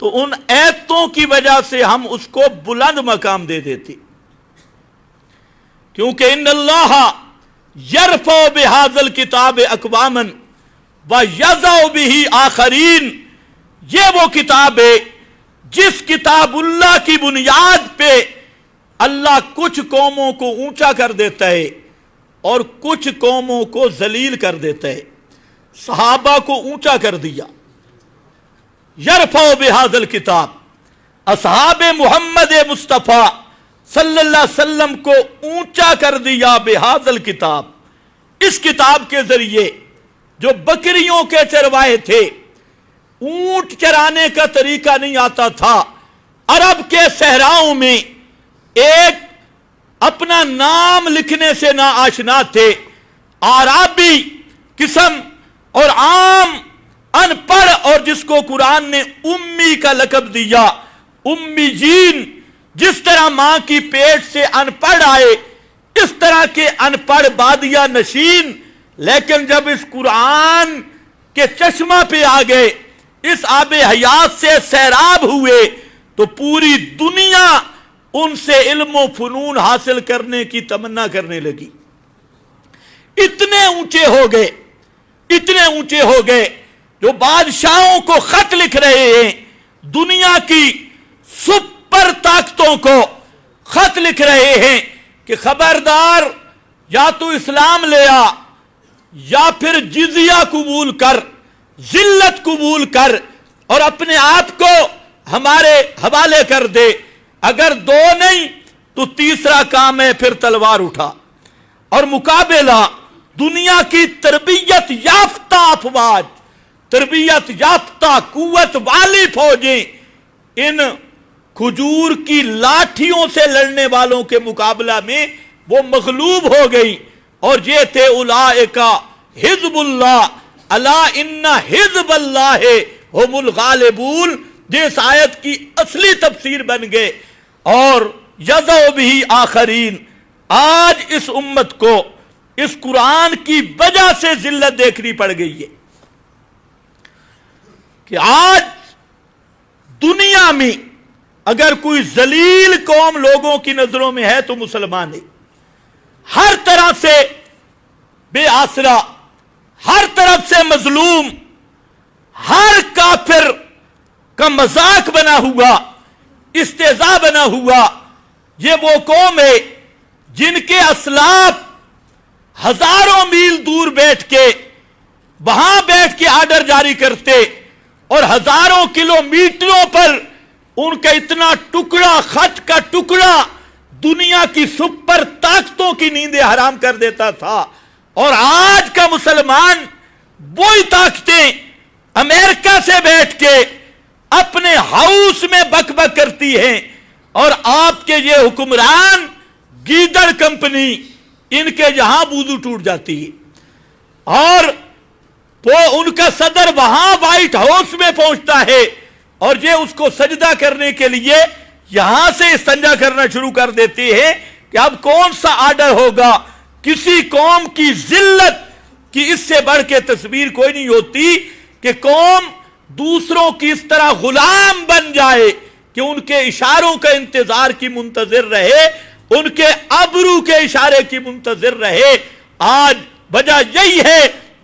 تو ان ایتوں کی وجہ سے ہم اس کو بلند مقام دے دیتے, کیونکہ ان اللہ یرفع بہذا الکتاب اقواما ویضع بہ آخرین, یہ وہ کتاب ہے جس کتاب اللہ کی بنیاد پہ اللہ کچھ قوموں کو اونچا کر دیتا ہے اور کچھ قوموں کو ذلیل کر دیتا ہے. صحابہ کو اونچا کر دیا, یرفع بہذا الکتاب, اصحاب محمد مصطفیٰ صلی اللہ علیہ وسلم کو اونچا کر دیا بہذا الکتاب, اس کتاب کے ذریعے. جو بکریوں کے چروائے تھے, اونٹ چرانے کا طریقہ نہیں آتا تھا, عرب کے صحراؤں میں ایک اپنا نام لکھنے سے نا آشنا تھے, عربی قسم اور عام ان پڑھ, اور جس کو قرآن نے امی کا لقب دیا, امی جین. جس طرح ماں کی پیٹ سے ان پڑھ آئے اس طرح کے ان پڑھ بادیہ نشین, لیکن جب اس قرآن کے چشمہ پہ آ گئے, اس آب حیات سے سیراب ہوئے, تو پوری دنیا ان سے علم و فنون حاصل کرنے کی تمنا کرنے لگی. اتنے اونچے ہو گئے, اتنے اونچے ہو گئے, جو بادشاہوں کو خط لکھ رہے ہیں, دنیا کی سپر سپر طاقتوں کو خط لکھ رہے ہیں کہ خبردار، یا تو اسلام لے آ یا پھر جزیہ قبول کر، ذلت قبول کر اور اپنے آپ کو ہمارے حوالے کر دے، اگر دو نہیں تو تیسرا کام ہے پھر تلوار اٹھا۔ اور مقابلہ دنیا کی تربیت یافتہ افواج، تربیت یافتہ قوت والی فوجیں ان کھجور کی لاٹھیوں سے لڑنے والوں کے مقابلہ میں وہ مغلوب ہو گئی، اور یہ تھے اولئک حزب اللہ الا ان حزب اللہ هم الغالبون، جس آیت کی اصلی تفسیر بن گئے۔ اور یضع به آخرین، آج اس امت کو اس قرآن کی وجہ سے ذلت دیکھنی پڑ گئی ہے کہ آج دنیا میں اگر کوئی ذلیل قوم لوگوں کی نظروں میں ہے تو مسلمان ہے، ہر طرح سے بے آسرا، ہر طرف سے مظلوم، ہر کافر کا مذاق بنا ہوا، استہزاء بنا ہوا، یہ وہ قوم ہے جن کے اسلاف ہزاروں میل دور بیٹھ کے وہاں بیٹھ کے آرڈر جاری کرتے، اور ہزاروں کلومیٹروں پر ان کا اتنا ٹکڑا، خط کا ٹکڑا دنیا کی سپر طاقتوں کی نیندیں حرام کر دیتا تھا۔ اور آج کا مسلمان وہی طاقتیں امریکہ سے بیٹھ کے اپنے ہاؤس میں بک بک کرتی ہیں، اور آپ کے یہ حکمران گیدڑ کمپنی ان کے یہاں وضو ٹوٹ جاتی ہے، اور وہ ان کا صدر وہاں وائٹ ہاؤس میں پہنچتا ہے، اور یہ اس کو سجدہ کرنے کے لیے یہاں سے استنجا کرنا شروع کر دیتے ہیں کہ اب کون سا آرڈر ہوگا۔ کسی قوم کی ذلت کی اس سے بڑھ کے تصویر کوئی نہیں ہوتی کہ قوم دوسروں کی اس طرح غلام بن جائے کہ ان کے اشاروں کا انتظار کی منتظر رہے، ان کے ابرو کے اشارے کی منتظر رہے۔ آج وجہ یہی ہے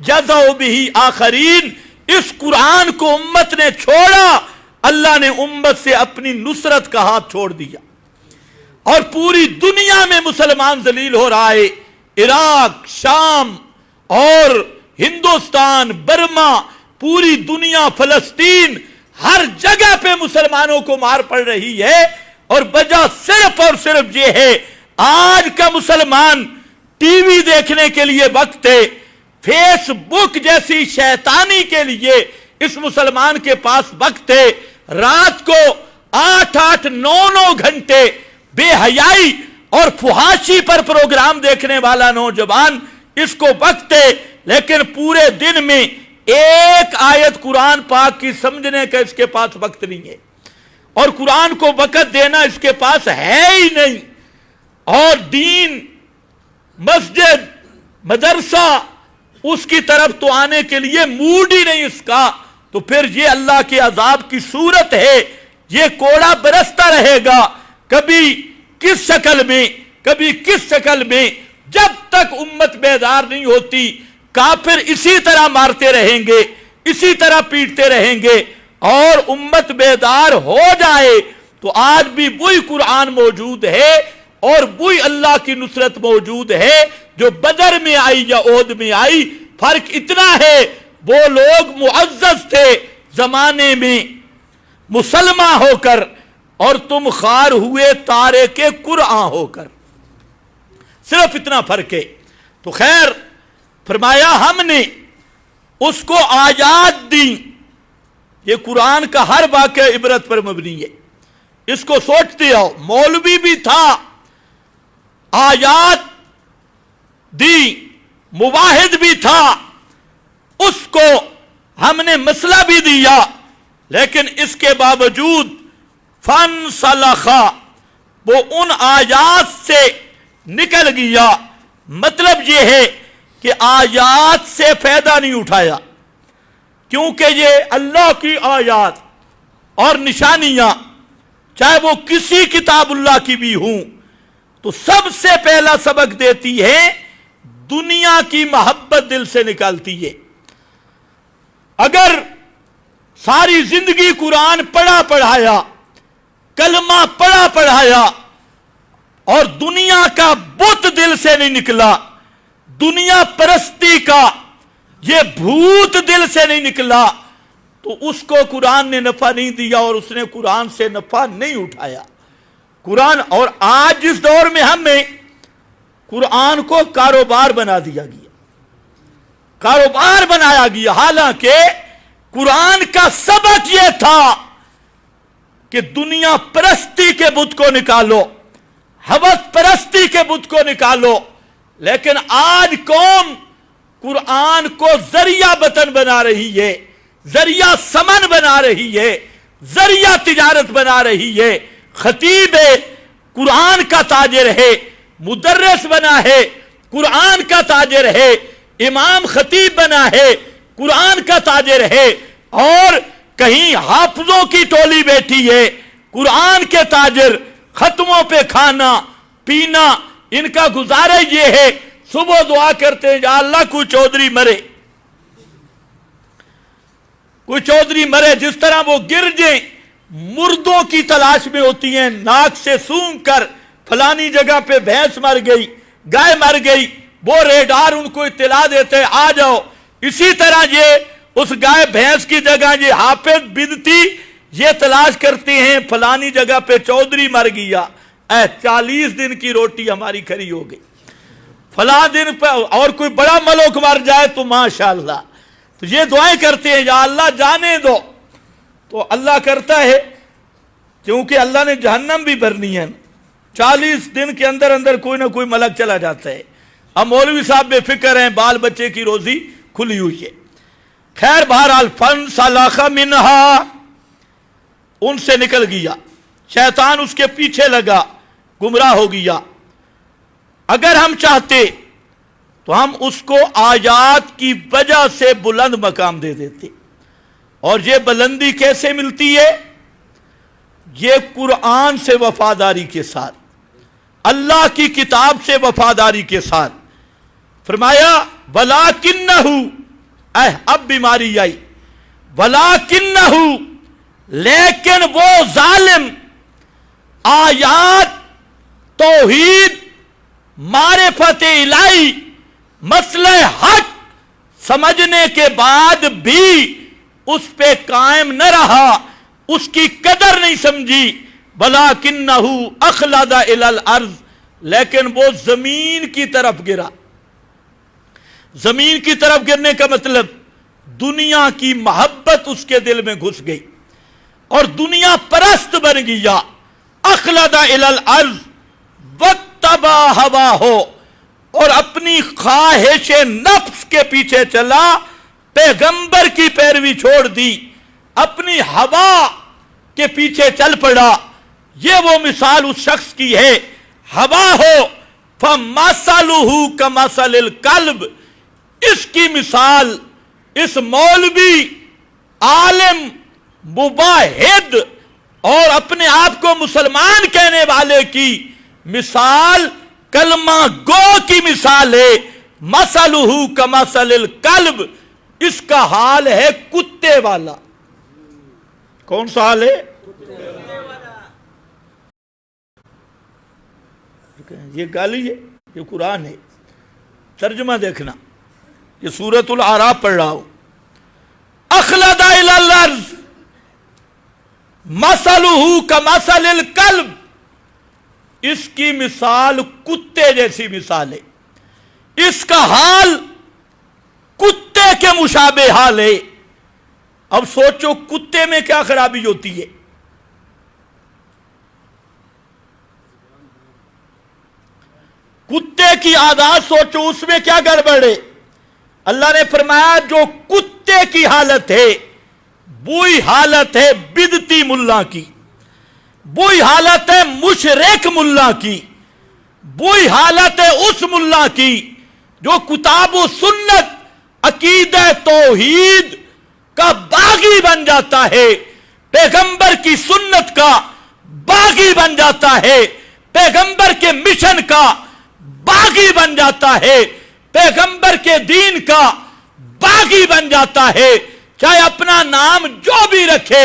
یضع به آخرین، اس قرآن کو امت نے چھوڑا، اللہ نے امت سے اپنی نصرت کا ہاتھ چھوڑ دیا، اور پوری دنیا میں مسلمان ذلیل ہو رہا ہے۔ عراق، شام اور ہندوستان، برما، پوری دنیا، فلسطین، ہر جگہ پہ مسلمانوں کو مار پڑ رہی ہے، اور وجہ صرف اور صرف یہ ہے آج کا مسلمان ٹی وی دیکھنے کے لیے وقت ہے، فیس بک جیسی شیطانی کے لیے اس مسلمان کے پاس وقت ہے، رات کو 8-9 گھنٹے بے حیائی اور فحاشی پر پروگرام دیکھنے والا نوجوان، اس کو وقت ہے، لیکن پورے دن میں ایک آیت قرآن پاک کی سمجھنے کا اس کے پاس وقت نہیں ہے، اور قرآن کو وقت دینا اس کے پاس ہے ہی نہیں، اور دین، مسجد، مدرسہ اس کی طرف تو آنے کے لیے موڈ ہی نہیں اس کا، تو پھر یہ اللہ کے عذاب کی صورت ہے، یہ کوڑا برستا رہے گا، کبھی کس شکل میں، کبھی کس شکل میں، جب تک امت بیدار نہیں ہوتی کافر اسی طرح مارتے رہیں گے، اسی طرح پیٹتے رہیں گے، اور امت بیدار ہو جائے تو آج بھی وہی قرآن موجود ہے، اور وہی اللہ کی نصرت موجود ہے جو بدر میں آئی یا احد میں آئی۔ فرق اتنا ہے وہ لوگ معزز تھے زمانے میں مسلمہ ہو کر، اور تم خار ہوئے تارے کے قرآن ہو کر، صرف اتنا فرق ہے۔ تو خیر فرمایا ہم نے اس کو آیات دی، یہ قرآن کا ہر واقعہ عبرت پر مبنی ہے، اس کو سوچتے آؤ، مولوی بھی تھا، آیات دی، مواحد بھی تھا، اس کو ہم نے مسئلہ بھی دیا، لیکن اس کے باوجود فانسلخ، وہ ان آیات سے نکل گیا۔ مطلب یہ ہے کہ آیات سے فائدہ نہیں اٹھایا، کیونکہ یہ اللہ کی آیات اور نشانیاں چاہے وہ کسی کتاب اللہ کی بھی ہوں تو سب سے پہلا سبق دیتی ہے دنیا کی محبت دل سے نکالتی ہے۔ اگر ساری زندگی قرآن پڑھا پڑھایا کلمہ پڑھا پڑھایا اور دنیا کا بت دل سے نہیں نکلا، دنیا پرستی کا یہ بھوت دل سے نہیں نکلا، تو اس کو قرآن نے نفع نہیں دیا اور اس نے قرآن سے نفع نہیں اٹھایا۔ قرآن، اور آج جس دور میں ہمیں قرآن کو کاروبار بنا دیا گیا، کاروبار بنایا گیا، حالانکہ قرآن کا سبق یہ تھا کہ دنیا پرستی کے بت کو نکالو، ہوس پرستی کے بت کو نکالو، لیکن آج قوم قرآن کو ذریعہ وطن بنا رہی ہے، ذریعہ سمن بنا رہی ہے، ذریعہ تجارت بنا رہی ہے۔ خطیب قرآن کا تاجر ہے، مدرس بنا ہے، قرآن کا تاجر ہے، امام خطیب بنا ہے، قرآن کا تاجر ہے، اور کہیں حافظوں کی ٹولی بیٹھی ہے، قرآن کے تاجر، ختموں پہ کھانا پینا ان کا گزارا یہ ہے، صبح دعا کرتے ہیں یا اللہ کوئی چودھری مرے، کوئی چودھری مرے، جس طرح وہ گرجیں مردوں کی تلاش میں ہوتی ہیں، ناک سے سونگ کر فلانی جگہ پہ بھینس مر گئی، گائے مر گئی، وہ ریڈار ان کو اطلاع دیتے آ جاؤ، اسی طرح یہ اس گائے بھینس کی جگہ یہ حافظ بدتی یہ تلاش کرتے ہیں فلانی جگہ پہ چودھری مر گیا، 40 دن کی روٹی ہماری کھری ہو گئی، فلاں دن پہ اور کوئی بڑا ملوک مر جائے تو ماشاءاللہ، تو یہ دعائیں کرتے ہیں یا اللہ جانے دو، تو اللہ کرتا ہے، کیونکہ اللہ نے جہنم بھی بھرنی ہے، 40 دن کے اندر اندر کوئی نہ کوئی ملک چلا جاتا ہے۔ اب مولوی صاحب بے فکر ہیں، بال بچے کی روزی کھلی ہوئی ہے۔ خیر بہرحال فانسلخ منہا، ان سے نکل گیا، شیطان اس کے پیچھے لگا، گمراہ ہو گیا۔ اگر ہم چاہتے تو ہم اس کو آیات کی وجہ سے بلند مقام دے دیتے، اور یہ بلندی کیسے ملتی ہے؟ یہ قرآن سے وفاداری کے ساتھ، اللہ کی کتاب سے وفاداری کے ساتھ۔ فرمایا وَلَٰكِنَّهُ، اب بیماری آئی، وَلَٰكِنَّهُ، لیکن وہ ظالم آیات، توحید، معرفت الہی، مسئلہ حق سمجھنے کے بعد بھی اس پہ قائم نہ رہا، اس کی قدر نہیں سمجھی۔ وَلَٰكِنَّهُ أَخْلَدَ إِلَى الْأَرْضِ، لیکن وہ زمین کی طرف گرا۔ زمین کی طرف گرنے کا مطلب دنیا کی محبت اس کے دل میں گھس گئی اور دنیا پرست بن گیا۔ أَخْلَدَ إِلَى الْأَرْضِ وَاتَّبَعَ هَوَاهُ، اور اپنی خواہش نفس کے پیچھے چلا، پیغمبر کی پیروی چھوڑ دی، اپنی ہوا کے پیچھے چل پڑا۔ یہ وہ مثال اس شخص کی ہے، ہوا ہو فَمَثَلُهُ كَمَثَلِ الْكَلْبِ، اس کی مثال، اس مولوی، عالم، مباحد اور اپنے آپ کو مسلمان کہنے والے کی مثال کلمہ گو کی مثال ہے۔ مَثَلُهُ كَمَثَلِ الْكَلْبِ، اس کا حال ہے کتے والا۔ کون سا حال ہے؟ یہ گالی ہے، یہ قرآن ہے، ترجمہ دیکھنا، یہ سورۃ الاعراف پڑھ رہا ہوں۔ اخلد الی الارض مثلہ کمثل الکلب، اس کی مثال کتے جیسی مثال ہے، اس کا حال کتے کے مشابہ حال ہے۔ اب سوچو کتے میں کیا خرابی ہوتی ہے؟ کتے کی عادات سوچو، اس میں کیا گڑبڑ ہے؟ اللہ نے فرمایا جو کتے کی حالت ہے وہی حالت ہے بدعتی ملا کی، وہی حالت ہے مشرک ملا کی، وہی حالت ہے اس ملا کی جو کتاب و سنت، عقیدہ توحید کا باغی بن جاتا ہے، پیغمبر کی سنت کا باغی بن جاتا ہے، پیغمبر کے مشن کا باغی بن جاتا ہے، پیغمبر کے دین کا باغی بن جاتا ہے، چاہے اپنا نام جو بھی رکھے،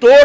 2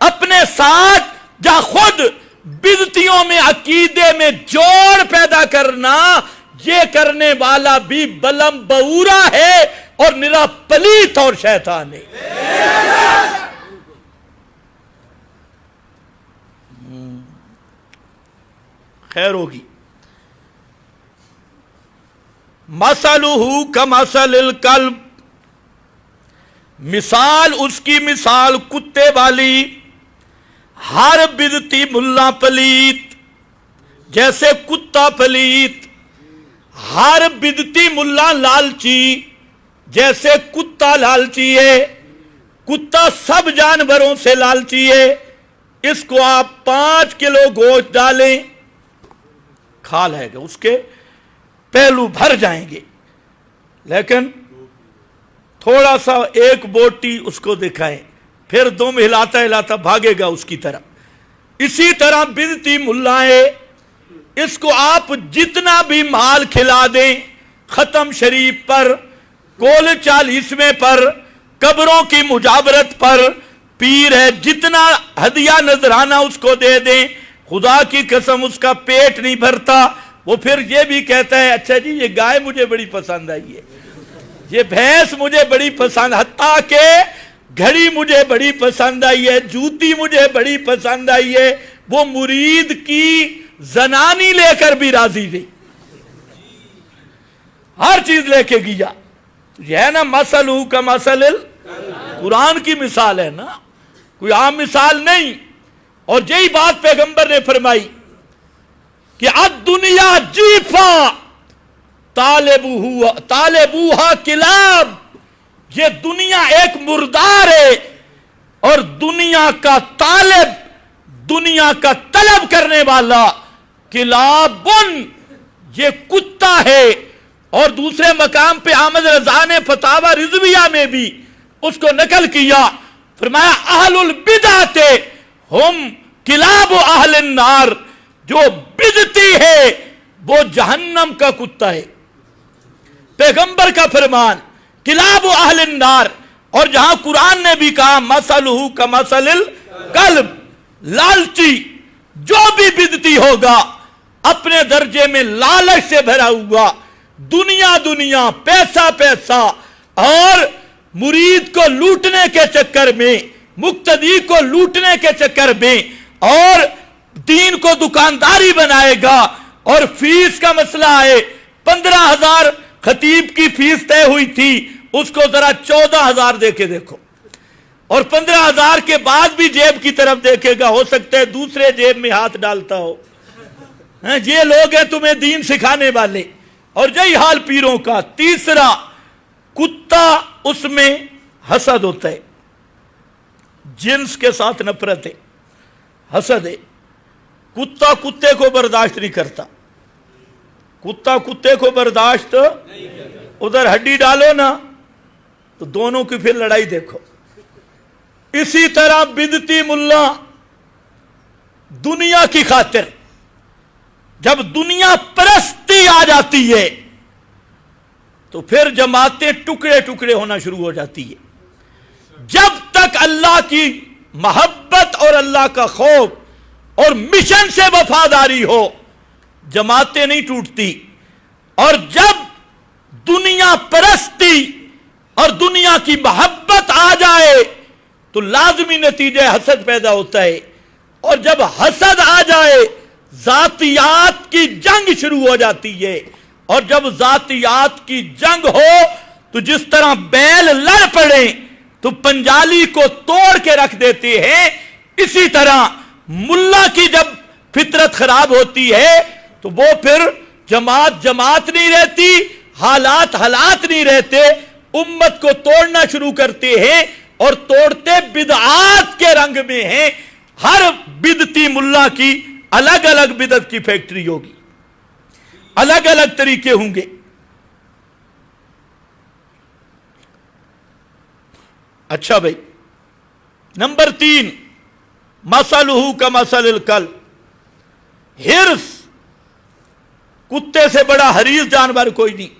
اپنے ساتھ جا خود بدعتیوں میں عقیدے میں جوڑ پیدا کرنا، یہ کرنے والا بھی بلم بورا ہے اور نرا پلیت اور شیطان ہے۔ خیر ہوگی۔ مثلہ کمثل الکلب، مثال اس کی مثال کتے والی، ہر بدعتی ملا پلیت، جیسے کتا پلیت، ہر بدعتی ملا لالچی، جیسے کتا لالچی ہے۔ کتا سب جانوروں سے لالچی ہے، اس کو آپ 5 کلو گوشت ڈالیں کھا لے گا، اس کے پہلو بھر جائیں گے، لیکن تھوڑا سا ایک بوٹی اس کو دکھائیں، پھر دم ہلاتا ہلاتا بھاگے گا اس کی طرف۔ اسی طرح بدعتی ملائیں، اس کو آپ جتنا بھی مال کھلا دیں، ختم شریف پر، کول 40ویں پر، قبروں کی مجاورت پر، پیر ہے، جتنا ہدیہ نذرانہ اس کو دے دیں، خدا کی قسم اس کا پیٹ نہیں بھرتا۔ وہ پھر یہ بھی کہتا ہے اچھا جی یہ گائے مجھے بڑی پسند آئی ہے، یہ بھینس مجھے بڑی پسند، حتیٰ کہ گھڑی مجھے بڑی پسند آئی ہے، جوتی مجھے بڑی پسند آئی ہے۔ وہ مرید کی زنانی لے کر بھی راضی نہیں، ہر چیز لے کے گیا۔ یہ ہے نا مثلہ کمثل قرآن کی مثال ہے نا، کوئی عام مثال نہیں۔ اور یہی بات پیغمبر نے فرمائی کہ الدنیا جیفا طالبوہا کلاب، یہ دنیا ایک مردار ہے اور دنیا کا طالب، دنیا کا طلب کرنے والا کلابن، یہ کتا ہے۔ اور دوسرے مقام پہ احمد رضا نے فتاوی رضویہ میں بھی اس کو نقل کیا، فرمایا اہل البدعۃ ہم کلاب اہل النار، جو بدعتی ہے وہ جہنم کا کتا ہے، پیغمبر کا فرمان کلاب اہل النار۔ اور جہاں قرآن نے بھی کہا مثلہ کمثل الکلب، لالچی جو بھی بدعتی ہوگا اپنے درجے میں لالچ سے بھرا ہوا، دنیا دنیا، پیسہ پیسہ، اور مرید کو لوٹنے کے چکر میں، مقتدی کو لوٹنے کے چکر میں، اور دین کو دکانداری بنائے گا۔ اور فیس کا مسئلہ ہے، 15,000 خطیب کی فیس طے ہوئی تھی، اس کو ذرا 14,000 دے کے دیکھو، اور 15,000 کے بعد بھی جیب کی طرف دیکھے گا، ہو سکتا ہے دوسرے جیب میں ہاتھ ڈالتا ہو۔ یہ لوگ ہیں تمہیں دین سکھانے والے۔ اور یہی حال پیروں کا۔ تیسرا، کتا، اس میں حسد ہوتا ہے، جنس کے ساتھ نفرت ہے، حسد ہے۔ کتا کتے کو برداشت نہیں کرتا، کتا کتے کو برداشت، ادھر ہڈی ڈالو نا تو دونوں کی پھر لڑائی دیکھو۔ اسی طرح بدعتی ملا دنیا کی خاطر، جب دنیا پرستی آ جاتی ہے تو پھر جماعتیں ٹکڑے ٹکڑے ہونا شروع ہو جاتی ہے۔ جب تک اللہ کی محبت اور اللہ کا خوف اور مشن سے وفاداری ہو، جماعتیں نہیں ٹوٹتی۔ اور جب دنیا پرستی اور دنیا کی محبت آ جائے تو لازمی نتیجہ حسد پیدا ہوتا ہے، اور جب حسد آ جائے ذاتیات کی جنگ شروع ہو جاتی ہے۔ اور جب ذاتیات کی جنگ ہو تو جس طرح بیل لڑ پڑے تو پنجالی کو توڑ کے رکھ دیتے ہیں، اسی طرح ملا کی جب فطرت خراب ہوتی ہے تو وہ پھر جماعت جماعت نہیں رہتی، حالات حالات نہیں رہتے، امت کو توڑنا شروع کرتے ہیں، اور توڑتے بدعات کے رنگ میں ہیں۔ ہر بدعتی ملا کی الگ الگ بدعت کی فیکٹری ہوگی، الگ الگ طریقے ہوں گے۔ اچھا بھائی، نمبر 3، مثلہ کمثل الکلب، ہرس، کتے سے بڑا حریص جانور کوئی نہیں،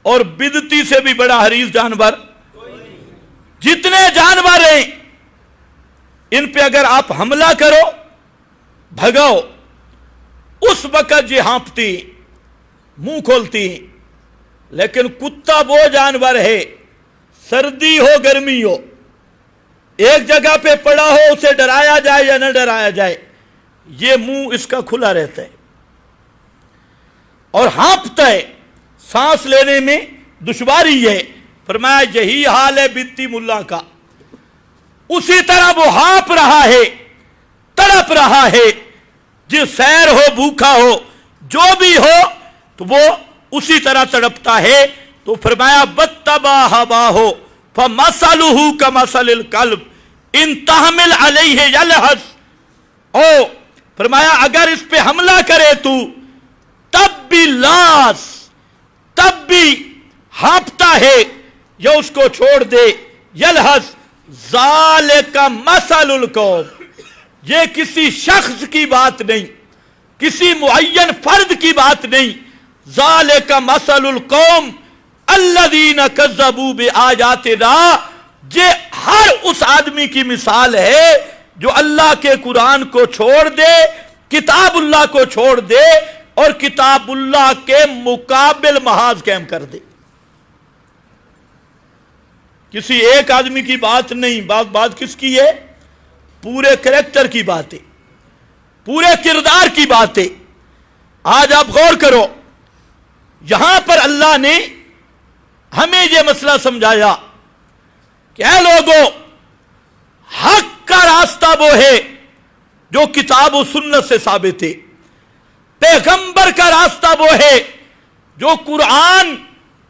اور بدعتی سے بھی بڑا حریص جانور، جتنے جانور ہیں ان پہ اگر آپ حملہ کرو بھگاؤ، اس وقت یہ ہانپتی منہ کھولتی، لیکن کتا وہ جانور ہے، سردی ہو گرمی ہو، ایک جگہ پہ پڑا ہو، اسے ڈرایا جائے یا نہ ڈرایا جائے، یہ منہ اس کا کھلا رہتا ہے اور ہانپتا ہے، سانس لینے میں دشواری ہے۔ فرمایا یہی حال ہے بنتی ملا کا، اسی طرح وہ ہانپ رہا ہے، تڑپ رہا ہے، جس سیر ہو بھوکا ہو جو بھی ہو تو وہ اسی طرح تڑپتا ہے۔ تو فرمایا بتبا ہوا ہو فمثلہ کمثل الکلب ان تحمل علیہ یلہث، او فرمایا اگر اس پہ حملہ کرے تو تب بھی لاس، تب بھی ہانپتا ہے، یا اس کو چھوڑ دے، یلہث ذالک مثل القوم، یہ کسی شخص کی بات نہیں، کسی معین فرد کی بات نہیں، ذالک مثل القوم الذین کذبوا بآیاتنا، یہ ہر اس آدمی کی مثال ہے جو اللہ کے قرآن کو چھوڑ دے، کتاب اللہ کو چھوڑ دے اور کتاب اللہ کے مقابل محاذ قائم کر دے۔ کسی ایک آدمی کی بات نہیں، بات کس کی ہے؟ پورے کریکٹر کی بات ہے، پورے کردار کی بات ہے۔ آج آپ غور کرو، یہاں پر اللہ نے ہمیں یہ مسئلہ سمجھایا کہ اے لوگوں، حق کا راستہ وہ ہے جو کتاب و سنت سے ثابت ہے، پیغمبر کا راستہ وہ ہے جو قرآن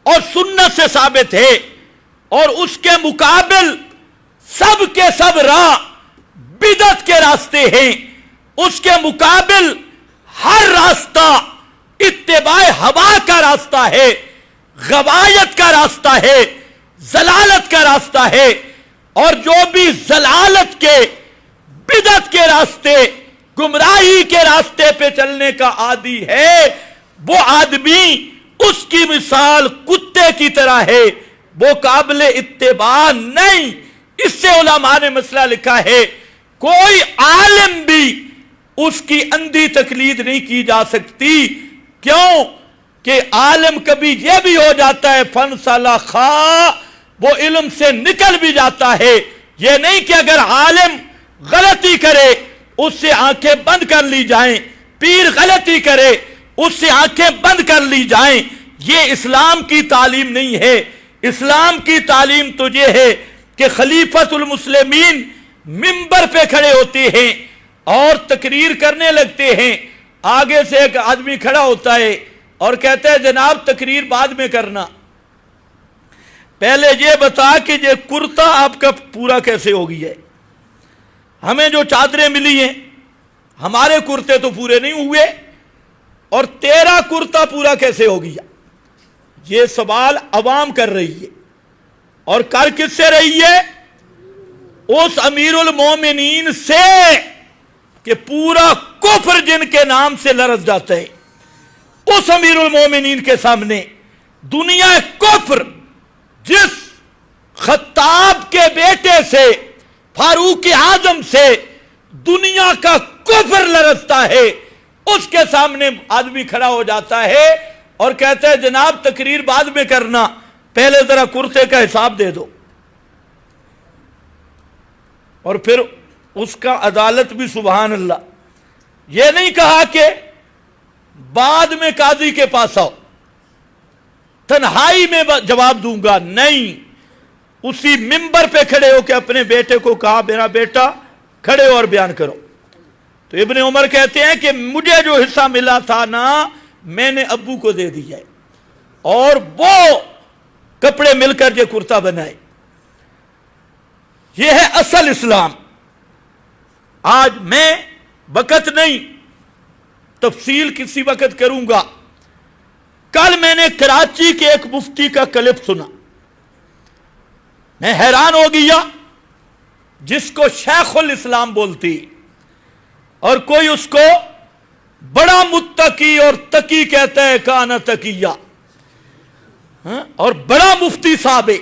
اور سنت سے ثابت ہے، اور اس کے مقابل سب کے سب راہ بدعت کے راستے ہیں، اس کے مقابل ہر راستہ اتباع ہوا کا راستہ ہے، غوایت کا راستہ ہے، ضلالت کا راستہ ہے، اور جو بھی ضلالت کے، بدعت کے راستے، گمراہی کے راستے پہ چلنے کا عادی ہے، وہ آدمی اس کی مثال کتے کی طرح ہے، وہ قابل اتباع نہیں۔ اس سے علماء نے مسئلہ لکھا ہے، کوئی عالم بھی اس کی اندھی تقلید نہیں کی جا سکتی۔ کیوں کہ عالم کبھی یہ بھی ہو جاتا ہے فن سلخا، وہ علم سے نکل بھی جاتا ہے۔ یہ نہیں کہ اگر عالم غلطی کرے اس سے آنکھیں بند کر لی جائیں، پیر غلطی کرے اس سے آنکھیں بند کر لی جائیں، یہ اسلام کی تعلیم نہیں ہے۔ اسلام کی تعلیم تو یہ ہے کہ خلیفۃ المسلمین منبر پہ کھڑے ہوتے ہیں اور تقریر کرنے لگتے ہیں، آگے سے ایک آدمی کھڑا ہوتا ہے اور کہتا ہے جناب تقریر بعد میں کرنا، پہلے یہ بتا کہ یہ کرتا آپ کا پورا کیسے ہو گیا ہے، ہمیں جو چادریں ملی ہیں ہمارے کرتے تو پورے نہیں ہوئے، اور تیرا کرتا پورا کیسے ہو گیا؟ یہ سوال عوام کر رہی ہے، اور کر کس سے رہی ہے؟ اس امیر المومنین سے کہ پورا کفر جن کے نام سے لرز جاتا ہے، اس امیر المومنین کے سامنے دنیا کفر جس خطاب کے بیٹے سے، فاروق اعظم سے دنیا کا کفر لرزتا ہے، اس کے سامنے آدمی کھڑا ہو جاتا ہے اور کہتا ہے جناب تقریر بعد میں کرنا، پہلے ذرا کرتے کا حساب دے دو۔ اور پھر اس کا عدالت بھی سبحان اللہ، یہ نہیں کہا کہ بعد میں قاضی کے پاس آؤ تنہائی میں جواب دوں گا، نہیں، اسی منبر پہ کھڑے ہو کے اپنے بیٹے کو کہا میرا بیٹا کھڑے ہو اور بیان کرو۔ تو ابن عمر کہتے ہیں کہ مجھے جو حصہ ملا تھا نا میں نے ابو کو دے دیا ہے، اور وہ کپڑے مل کر یہ کرتا بنائے۔ یہ ہے اصل اسلام۔ آج میں وقت نہیں، تفصیل کسی وقت کروں گا۔ کل میں نے کراچی کے ایک مفتی کا کلپ سنا، میں حیران ہو گیا، جس کو شیخ الاسلام بولتی اور کوئی اس کو بڑا متقی اور تقی کہتا ہے، کانا تقیہ، اور بڑا مفتی صاحب ہے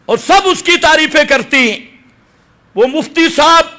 اور سب اس کی تعریفیں کرتی ہیں۔ وہ مفتی صاحب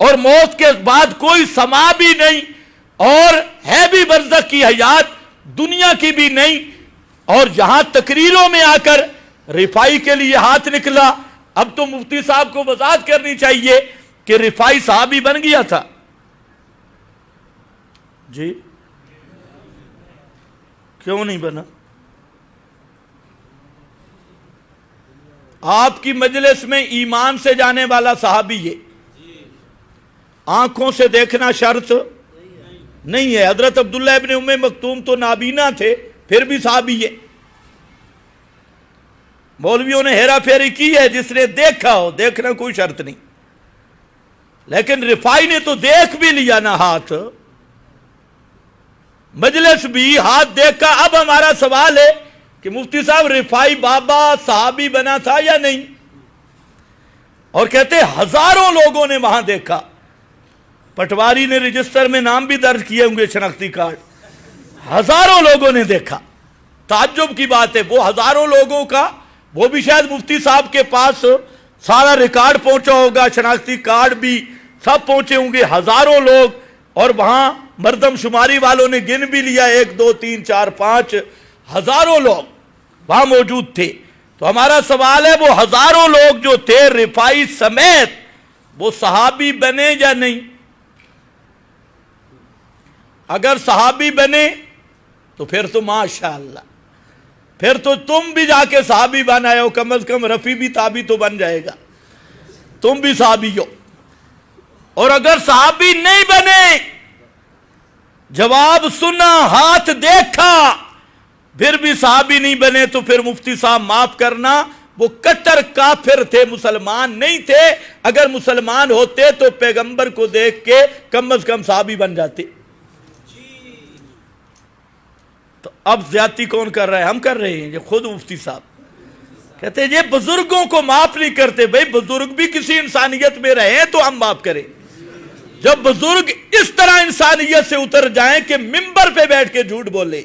اور موت کے بعد کوئی سما بھی نہیں اور ہے بھی برزخ کی حیات دنیا کی بھی نہیں، اور جہاں تقریروں میں آ کر رفاعی کے لیے ہاتھ نکلا، اب تو مفتی صاحب کو وضاحت کرنی چاہیے کہ رفاعی صحابی بن گیا تھا جی؟ کیوں نہیں بنا؟ آپ کی مجلس میں ایمان سے جانے والا صحابی ہے، آنکھوں سے دیکھنا شرط نہیں ہے۔ حضرت عبداللہ ابن ام مکتوم تو نابینا تھے، پھر بھی صحابی ہے۔ مولویوں نے ہیرا پھیری کی ہے، جس نے دیکھا ہو، دیکھنا کوئی شرط نہیں، لیکن رفاعی نے تو دیکھ بھی لیا نا ہاتھ، مجلس بھی ہاتھ دیکھا۔ اب ہمارا سوال ہے کہ مفتی صاحب رفاعی بابا صحابی بنا تھا یا نہیں؟ اور کہتے ہزاروں لوگوں نے وہاں دیکھا، پٹواری نے رجسٹر میں نام بھی درج کیے ہوں گے، شناختی کارڈ، ہزاروں لوگوں نے دیکھا۔ تعجب کی بات ہے، وہ ہزاروں لوگوں کا وہ بھی شاید مفتی صاحب کے پاس سارا ریکارڈ پہنچا ہوگا، شناختی کارڈ بھی سب پہنچے ہوں گے، ہزاروں لوگ، اور وہاں مردم شماری والوں نے گن بھی لیا 1 2 3 4 5 ہزاروں لوگ وہاں موجود تھے۔ تو ہمارا سوال ہے وہ ہزاروں لوگ جو تھے رفاعی سمیت، وہ صحابی بنے یا نہیں؟ اگر صحابی بنے تو پھر تو ماشاءاللہ، پھر تو تم بھی جا کے صحابی بن آئے ہو، کم از کم رفیع بھی تابعی تو بن جائے گا، تم بھی صحابی ہو۔ اور اگر صحابی نہیں بنے، جواب سنا، ہاتھ دیکھا، پھر بھی صحابی نہیں بنے، تو پھر مفتی صاحب معاف کرنا، وہ کٹر کافر تھے، مسلمان نہیں تھے۔ اگر مسلمان ہوتے تو پیغمبر کو دیکھ کے کم از کم صحابی بن جاتے۔ تو اب زیادتی کون کر رہا ہے؟ ہم کر رہے ہیں، یہ خود مفتی صاحب کہتے ہیں یہ بزرگوں کو معاف نہیں کرتے۔ بھئی بزرگ بھی کسی انسانیت میں رہے تو ہم معاف کریں۔ جب بزرگ اس طرح انسانیت سے اتر جائیں کہ منبر پہ بیٹھ کے جھوٹ بولے،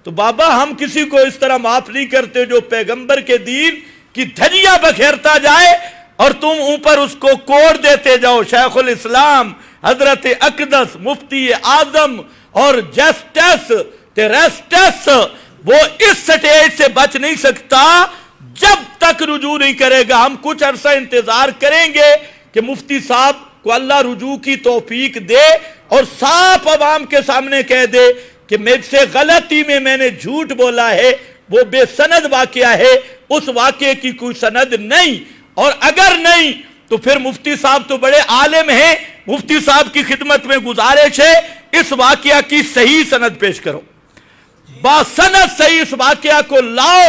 تو بابا ہم کسی کو اس طرح معاف نہیں کرتے جو پیغمبر کے دین کی دھجیاں بکھیرتا جائے اور تم اوپر اس کو کوڑ دیتے جاؤ۔ شیخ الاسلام، حضرت اقدس، مفتی اعظم اور جسٹس ٹیرسٹس، وہ اس سٹیج سے بچ نہیں سکتا جب تک رجوع نہیں کرے گا۔ ہم کچھ عرصہ انتظار کریں گے کہ مفتی صاحب کو اللہ رجوع کی توفیق دے اور صاف عوام کے سامنے کہہ دے کہ میرے سے غلطی میں میں نے جھوٹ بولا ہے، وہ بے سند واقعہ ہے، اس واقعے کی کوئی سند نہیں۔ اور اگر نہیں تو پھر مفتی صاحب تو بڑے عالم ہیں، مفتی صاحب کی خدمت میں گزارش ہے اس واقعہ کی صحیح سند پیش کرو، باسند صحیح اس واقعہ کو لاؤ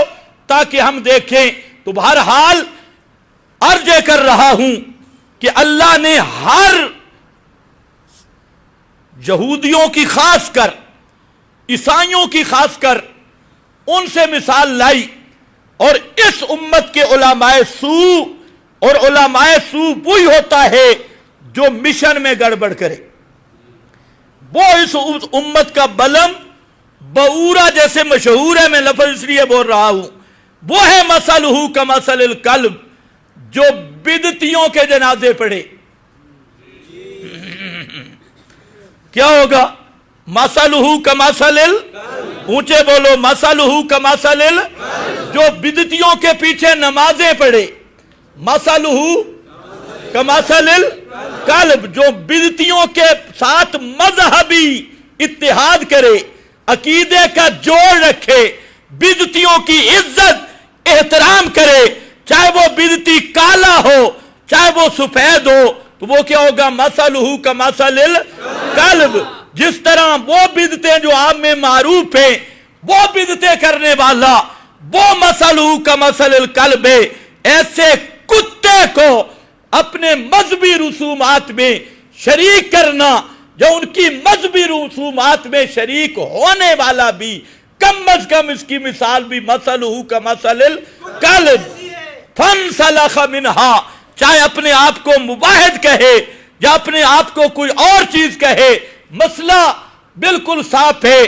تاکہ ہم دیکھیں۔ تو بہرحال عرض کر رہا ہوں کہ اللہ نے ہر یہودیوں کی خاص کر، عیسائیوں کی خاص کر، ان سے مثال لائی، اور اس امت کے علماء سو، اور علماء سو وہی ہوتا ہے جو مشن میں گڑبڑ کرے، وہ اس امت کا بلم بعورہ جیسے مشہور ہے، میں لفظ اس لیے بول رہا ہوں، وہ ہے مثلہ کمثل الکلب، جو بدعتیوں کے جنازے پڑھے کیا ہوگا؟ مثلہ کمثل اونچے بولو، مثلہ کمثل جو بدعتیوں کے پیچھے نمازیں پڑھے، مثلہ کمثل الکلب جو بدعتیوں کے ساتھ مذہبی اتحاد کرے، عقیدے کا جوڑ رکھے، بدعتیوں کی عزت احترام کرے، چاہے وہ بدعتی کالا ہو چاہے وہ سفید ہو، تو وہ کیا ہوگا؟ مثلہ کمثل الکلب۔ جس طرح وہ بدعتیں جو عام میں معروف ہیں، وہ بدعتیں کرنے والا وہ مثلہ کمثل الکلب ہے۔ ایسے کتے کو اپنے مذہبی رسومات میں شریک کرنا، جو ان کی مذہبی رسومات میں شریک ہونے والا بھی کم از کم اس کی مثال بھی مثلہ کمثل الکلب فانسلخ منہا، چاہے اپنے آپ کو مواحد کہے یا اپنے آپ کو کوئی اور چیز کہے، مسئلہ بالکل صاف ہے۔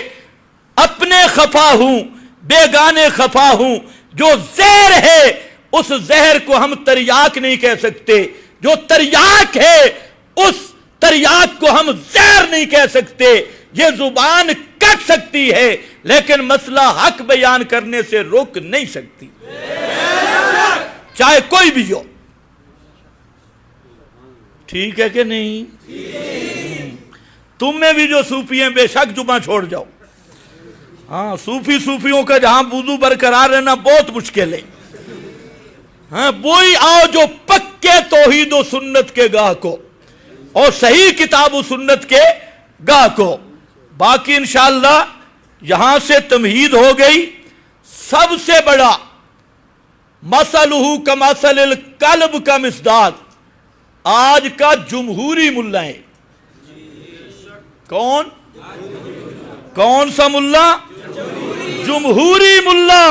اپنے خفا ہوں، بیگانے خفا ہوں، جو زہر ہے اس زہر کو ہم تریاک نہیں کہہ سکتے، جو تریاک ہے اس تریاک کو ہم زہر نہیں کہہ سکتے، یہ زبان کٹ سکتی ہے لیکن مسئلہ حق بیان کرنے سے روک نہیں سکتی، چاہے کوئی بھی ہو۔ ٹھیک ہے کہ نہیں؟ تم میں بھی جو صوفی ہیں بے شک جمعہ چھوڑ جاؤ۔ ہاں، صوفیوں کا جہاں وضو برقرار رہنا بہت مشکل ہے۔ ہاں، وہی آؤ جو پکے توحید و سنت کے گاہ کو اور صحیح کتاب و سنت کے گاہ کو۔ باقی انشاءاللہ یہاں سے تمہید ہو گئی۔ سب سے بڑا مثلہ کمثل الکلب کا مصداق آج کا جمہوری ملا ہے۔ کون سا ملا؟ جمہوری ملا،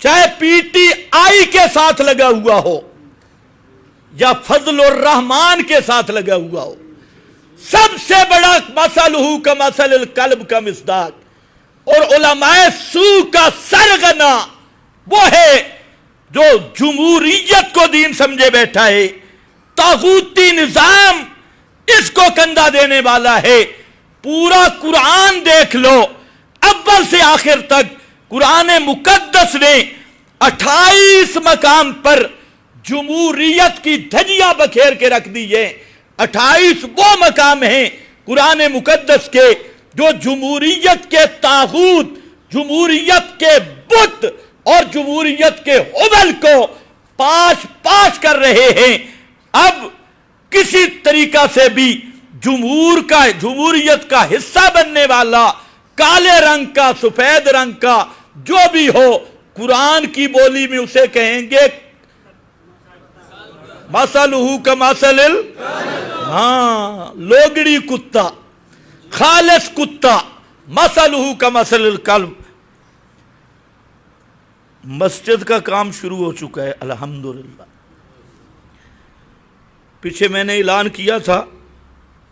چاہے پی ٹی آئی کے ساتھ لگا ہوا ہو یا فضل الرحمان کے ساتھ لگا ہوا ہو، سب سے بڑا مثلہ کمثل الکلب کا مصداق اور علماء سو کا سرغنہ وہ ہے جو جمہوریت کو دین سمجھے بیٹھا ہے، طاغوتی نظام اس کو کندھا دینے والا ہے۔ پورا قرآن دیکھ لو، اول سے آخر تک قرآن مقدس نے 28 مقام پر جمہوریت کی دھجیاں بکھیر کے رکھ دی ہے۔ 28 وہ مقام ہیں قرآن مقدس کے جو جمہوریت کے طاغوت، جمہوریت کے بت اور جمہوریت کے حبل کو پاش کر رہے ہیں۔ اب کسی طریقہ سے بھی جمہوریت کا حصہ بننے والا، کالے رنگ کا، سفید رنگ کا جو بھی ہو، قرآن کی بولی میں اسے کہیں گے مثلہ کمثل لوگڑی کتا، خالص کتا، مثلہ کمثل الکلب۔ مسجد کا کام شروع ہو چکا ہے الحمدللہ۔ پیچھے میں نے اعلان کیا تھا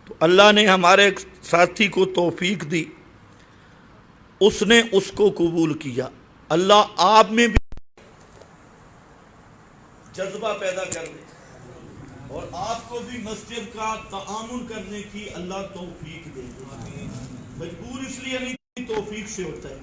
تو اللہ نے ہمارے ایک ساتھی کو توفیق دی، اس نے اس کو قبول کیا۔ اللہ آپ میں بھی جذبہ پیدا کر دے اور آپ کو بھی مسجد کا تعاون کرنے کی اللہ توفیق دے۔ مجبور اس لیے نہیں، توفیق سے ہوتا ہے۔